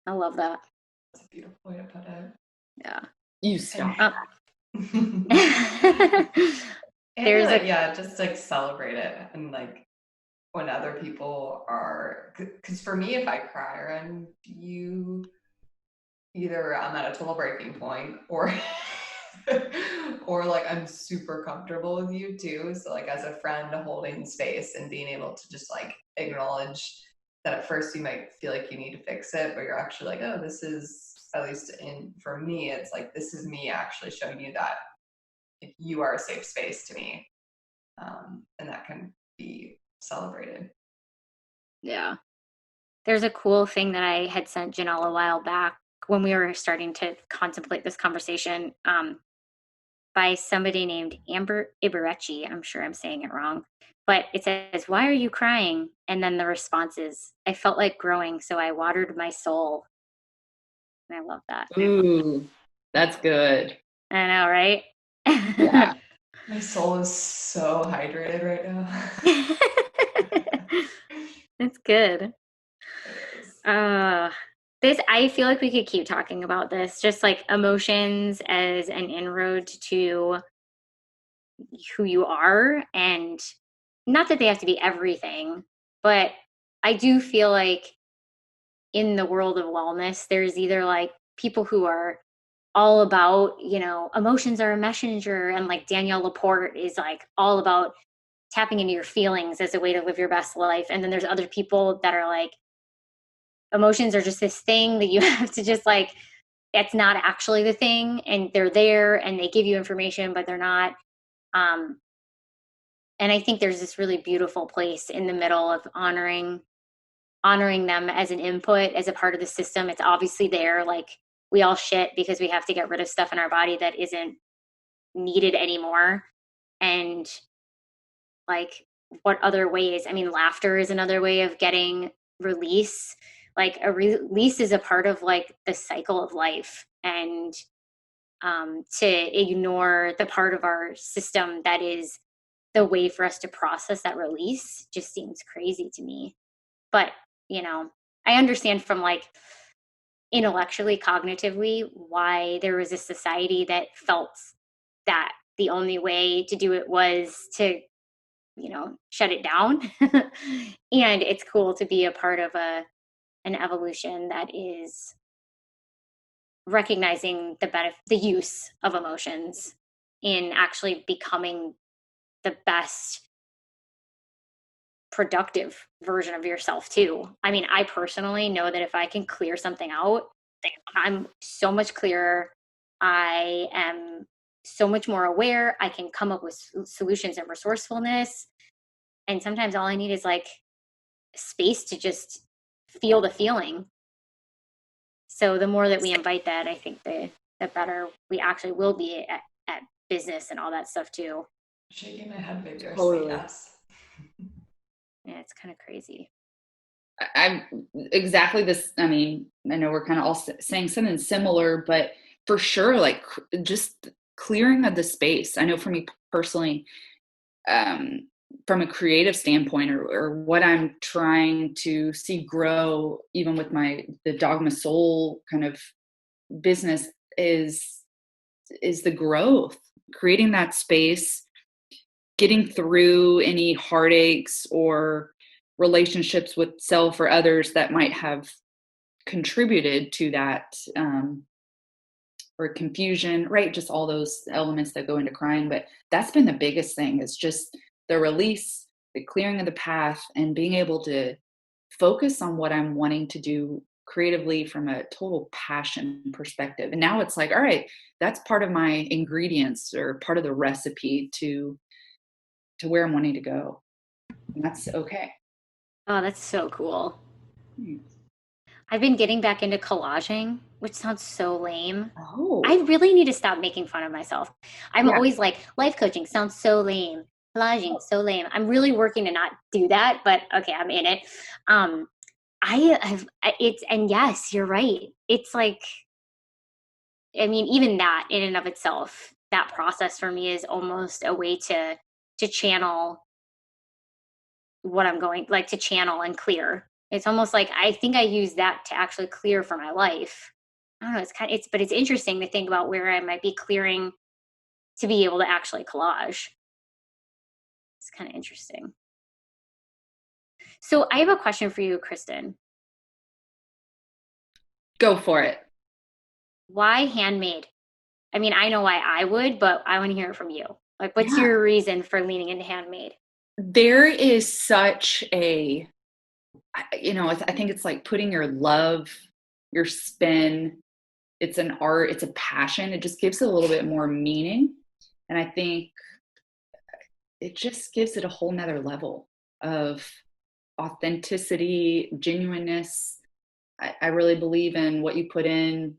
I love that. That's a beautiful way to put it. Yeah. You stop. There's like, yeah, just like celebrate it. And like when other people are, because for me, if I cry around you, either I'm at a total breaking point, or or like I'm super comfortable with you too. So like as a friend, holding space and being able to just like acknowledge that at first you might feel like you need to fix it, but you're actually like, oh, this is, at least for me, it's like, this is me actually showing you that you are a safe space to me. And that can be celebrated. Yeah. There's a cool thing that I had sent Jenell a while back when we were starting to contemplate this conversation, by somebody named Amber Iberechi. I'm sure I'm saying it wrong, but it says, "Why are you crying?" And then the response is, "I felt like growing, so I watered my soul." And I love that. Ooh, that's good. I know, right? Yeah. My soul is so hydrated right now. It's good. It is. I feel like we could keep talking about this, just like emotions as an inroad to who you are, and not that they have to be everything, but I do feel like in the world of wellness, there's either like people who are all about, emotions are a messenger, and like Danielle Laporte is like all about tapping into your feelings as a way to live your best life. And then there's other people that are like, emotions are just this thing that you have to just like, it's not actually the thing, and they're there and they give you information, but they're not. And I think there's this really beautiful place in the middle of honoring them as an input, as a part of the system. It's obviously there. Like, we all shit because we have to get rid of stuff in our body that isn't needed anymore. And like, what other ways? I mean, laughter is another way of getting release. Like, a release is a part of like the cycle of life. And to ignore the part of our system that is the way for us to process that release just seems crazy to me. But, I understand from like intellectually, cognitively, why there was a society that felt that the only way to do it was to, shut it down. And it's cool to be a part of an evolution that is recognizing the use of emotions in actually becoming the best productive version of yourself too. I mean, I personally know that if I can clear something out, I'm so much clearer. I am so much more aware. I can come up with solutions and resourcefulness. And sometimes all I need is like space to just feel the feeling. So the more that we invite that, I think the better we actually will be at business and all that stuff too. Shaking my head vigorously, Totally. yes. Yeah, it's kind of crazy. I'm exactly this. I mean, I know we're kind of all saying something similar, but for sure, like just clearing of the space. I know for me personally, from a creative standpoint, or what I'm trying to see grow, even with the Dogma Soul kind of business, is the growth, creating that space, getting through any heartaches or relationships with self or others that might have contributed to that, or confusion, right? Just all those elements that go into crying. But that's been the biggest thing, is just the release, the clearing of the path, and being able to focus on what I'm wanting to do creatively from a total passion perspective. And now it's like, all right, that's part of my ingredients or part of the recipe to to where I'm wanting to go. And that's okay. Oh, that's so cool. Hmm. I've been getting back into collaging, which sounds so lame. Oh, I really need to stop making fun of myself. I'm Yeah. always like, life coaching sounds so lame. Collaging, so lame. I'm really working to not do that, but okay, I'm in it. And yes, you're right. It's like, I mean, even that in and of itself, that process for me is almost a way to channel what I'm going, like to channel and clear. It's almost like I think I use that to actually clear for my life. I don't know. But it's interesting to think about where I might be clearing to be able to actually collage. It's kind of interesting. So I have a question for you, Kristin. Go for it. Why handmade? I mean, I know why I would, but I want to hear it from you. Like, what's Yeah. your reason for leaning into handmade? There is such a, I think it's like putting your love, your spin. It's an art, it's a passion. It just gives it a little bit more meaning. And I think it just gives it a whole nother level of authenticity, genuineness. I really believe in what you put in,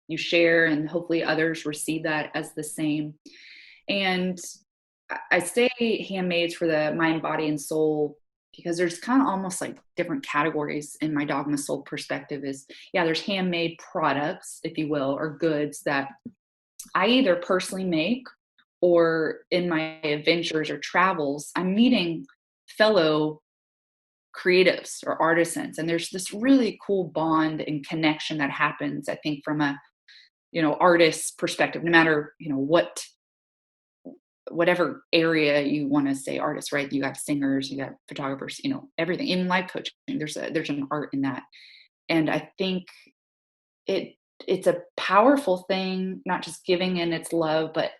you share, and hopefully others receive that as the same. And I say handmades for the mind, body, and soul because there's kind of almost like different categories in my Dogma Soul perspective is, there's handmade products, if you will, or goods that I either personally make or in my adventures or travels, I'm meeting fellow creatives or artisans. And there's this really cool bond and connection that happens, I think, from a, artist's perspective, no matter, whatever area you want to say artists, right? You got singers, you got photographers, everything. Even life coaching, there's an art in that. And I think it's a powerful thing, not just giving in its love, but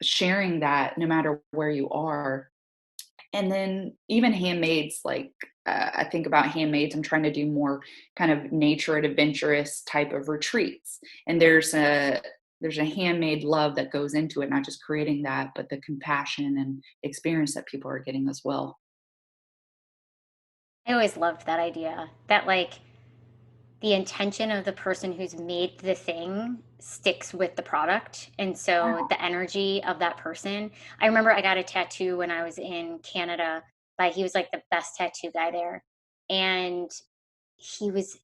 sharing that no matter where you are. And then even handmades, like I think about handmades, I'm trying to do more kind of nature and adventurous type of retreats. And there's a handmade love that goes into it, not just creating that, but the compassion and experience that people are getting as well. I always loved that idea that like the intention of the person who's made the thing sticks with the product. And so the energy of that person, I remember I got a tattoo when I was in Canada he was like the best tattoo guy there. And he was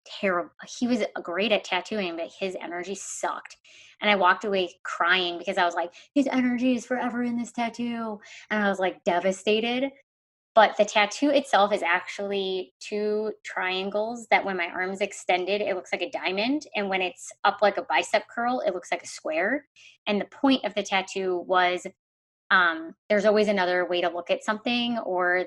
terrible. He was great at tattooing, but his energy sucked. And I walked away crying because I was like, his energy is forever in this tattoo. And I was like devastated. But the tattoo itself is actually two triangles that when my arm's extended, it looks like a diamond. And when it's up like a bicep curl, it looks like a square. And the point of the tattoo was there's always another way to look at something, or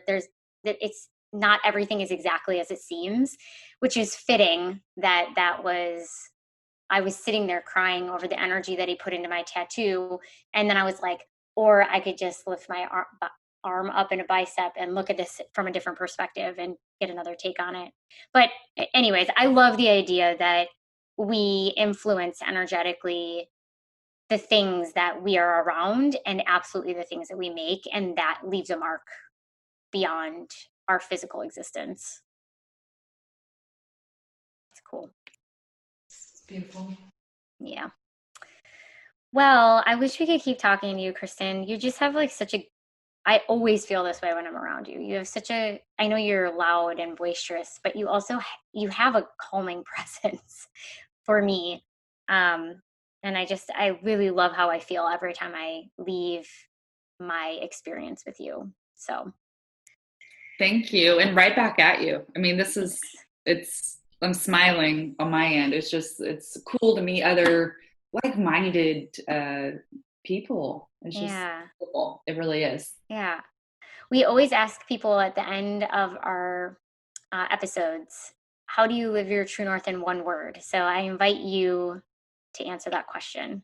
it's not everything is exactly as it seems, which is fitting I was sitting there crying over the energy that he put into my tattoo. And then I was like, or I could just lift my arm up in a bicep and look at this from a different perspective and get another take on it. But anyways, I love the idea that we influence energetically the things that we are around and absolutely the things that we make, and that leaves a mark beyond our physical existence. It's cool. It's beautiful. Yeah. Well, I wish we could keep talking to you, Kristin. You just have like I always feel this way when I'm around you. You have I know you're loud and boisterous, but you also, you have a calming presence for me. And I really love how I feel every time I leave my experience with you. So. Thank you. And right back at you. I mean, I'm smiling on my end. It's cool to meet other like-minded people. It's just cool. It really is. Yeah. We always ask people at the end of our episodes, how do you live your true north in one word? So I invite you to answer that question.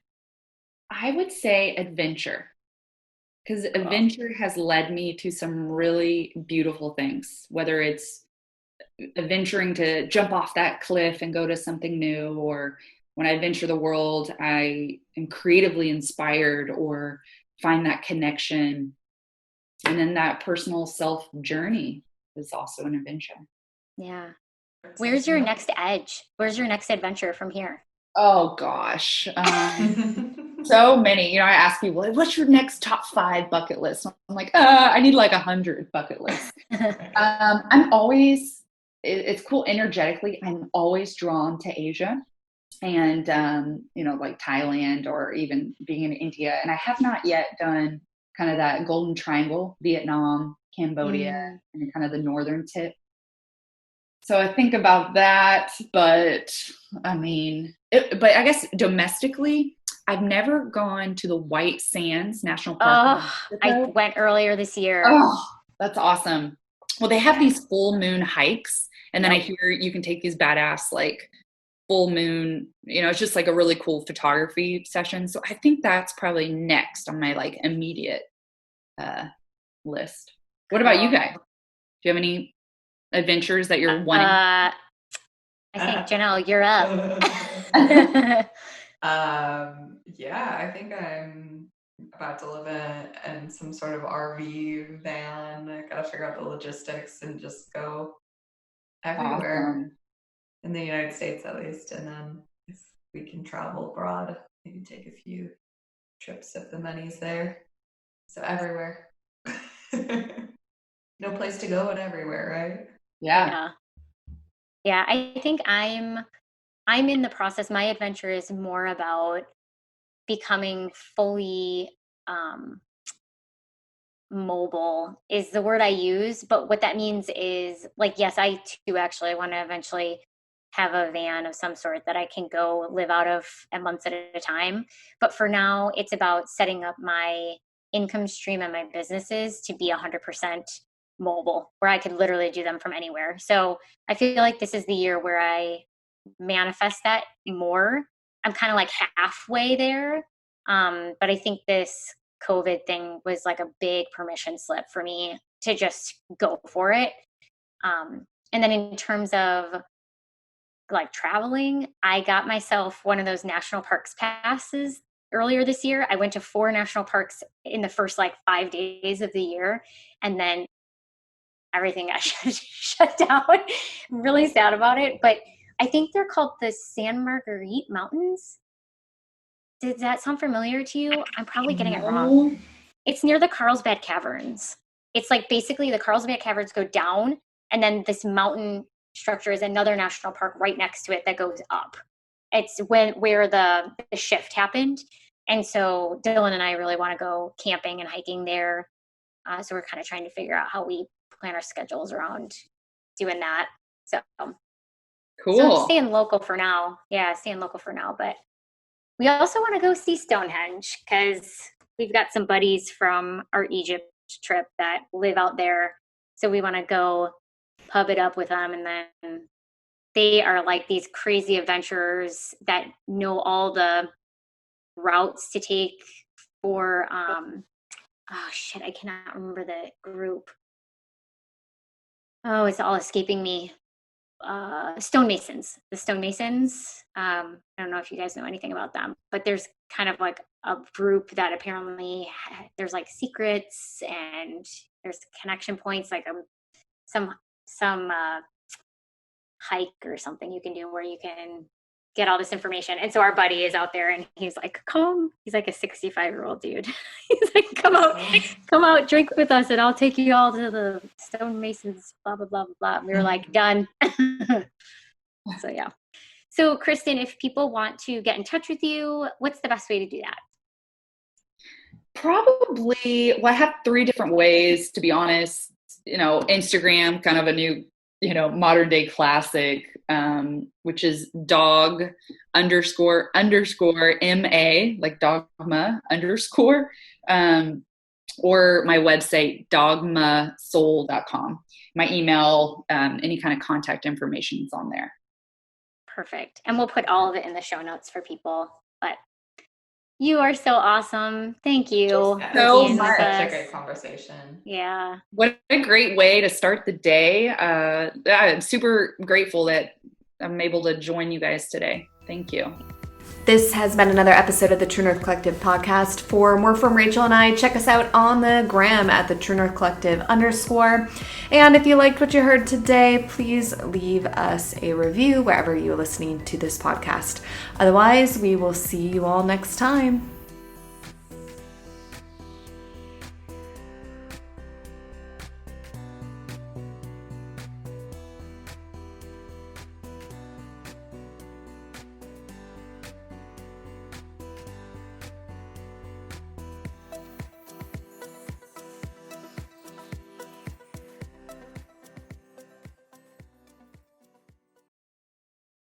I would say adventure, because adventure has led me to some really beautiful things, whether it's adventuring to jump off that cliff and go to something new, or when I adventure the world, I am creatively inspired or find that connection. And then that personal self journey is also an adventure. Yeah. Where's your next edge? Where's your next adventure from here? Oh gosh. So many. You know, I ask people, like, what's your next top 5 bucket list? I'm like, I need like 100 bucket lists. I'm always, it's cool energetically. I'm always drawn to Asia and, you know, like Thailand or even being in India. And I have not yet done kind of that golden triangle, Vietnam, Cambodia, and kind of the northern tip. So I think about that, but I mean, but I guess domestically, I've never gone to the White Sands National Park. Oh, I went earlier this year. Oh, that's awesome. Well, they have these full moon hikes, and then I hear you can take these badass like full moon, you know, it's just like a really cool photography session. So I think that's probably next on my like immediate list. What about you guys? Do you have any adventures that you're wanting? I think Jenell, you're up. Yeah, I think I'm about to live in some sort of RV van. I gotta figure out the logistics and just go everywhere. Awesome. In the United States at least, and then if we can travel abroad, maybe take a few trips if the money's there. So everywhere. No place to go and everywhere, right? Yeah. Yeah, I think I'm in the process. My adventure is more about becoming fully mobile is the word I use, but what that means is like, yes, I too actually want to eventually have a van of some sort that I can go live out of at months at a time. But for now, it's about setting up my income stream and my businesses to be 100% mobile, where I could literally do them from anywhere. So I feel like this is the year where I manifest that more. I'm kind of like halfway there. But I think this COVID thing was like a big permission slip for me to just go for it. And then in terms of like traveling, I got myself one of those national parks passes earlier this year. I went to 4 national parks in the first like 5 days of the year, and then everything got shut down. I'm really sad about it, but I think they're called the San Marguerite Mountains. Did that sound familiar to you? I'm probably getting it wrong. It's near the Carlsbad Caverns. It's like basically the Carlsbad Caverns go down, and then this mountain structure is another national park right next to it that goes up. It's where the shift happened. And so Dylan and I really want to go camping and hiking there. So we're kind of trying to figure out how we plan our schedules around doing that. So Cool. So I'm staying local for now. Yeah, staying local for now. But we also want to go see Stonehenge because we've got some buddies from our Egypt trip that live out there. So we want to go pub it up with them, and then they are like these crazy adventurers that know all the routes to take for oh shit, I cannot remember the group. Oh, it's all escaping me. Stonemasons. The Stonemasons. I don't know if you guys know anything about them, but there's kind of like a group that apparently there's like secrets and there's connection points, like some hike or something you can do where you can get all this information. And so our buddy is out there and he's like, come, he's like a 65-year-old dude. He's like, come out, drink with us and I'll take you all to the stonemasons, blah, blah, blah, blah. And we were like, done. So, yeah. So Kristin, if people want to get in touch with you, what's the best way to do that? Probably, well, I have 3 different ways, to be honest. You know, Instagram, kind of a new, you know, modern day classic, which is dog _ MA, like dogma _ or my website, dogmasoul.com. My email, any kind of contact information is on there. Perfect. And we'll put all of it in the show notes for people. But you are so awesome. Thank you. So Such much. a great conversation. Yeah. What a great way to start the day. I'm super grateful that I'm able to join you guys today. Thank you. This has been another episode of the True North Collective podcast. For more from Rachel and I, check us out on the gram at the True North Collective _. And if you liked what you heard today, please leave us a review wherever you're listening to this podcast. Otherwise, we will see you all next time.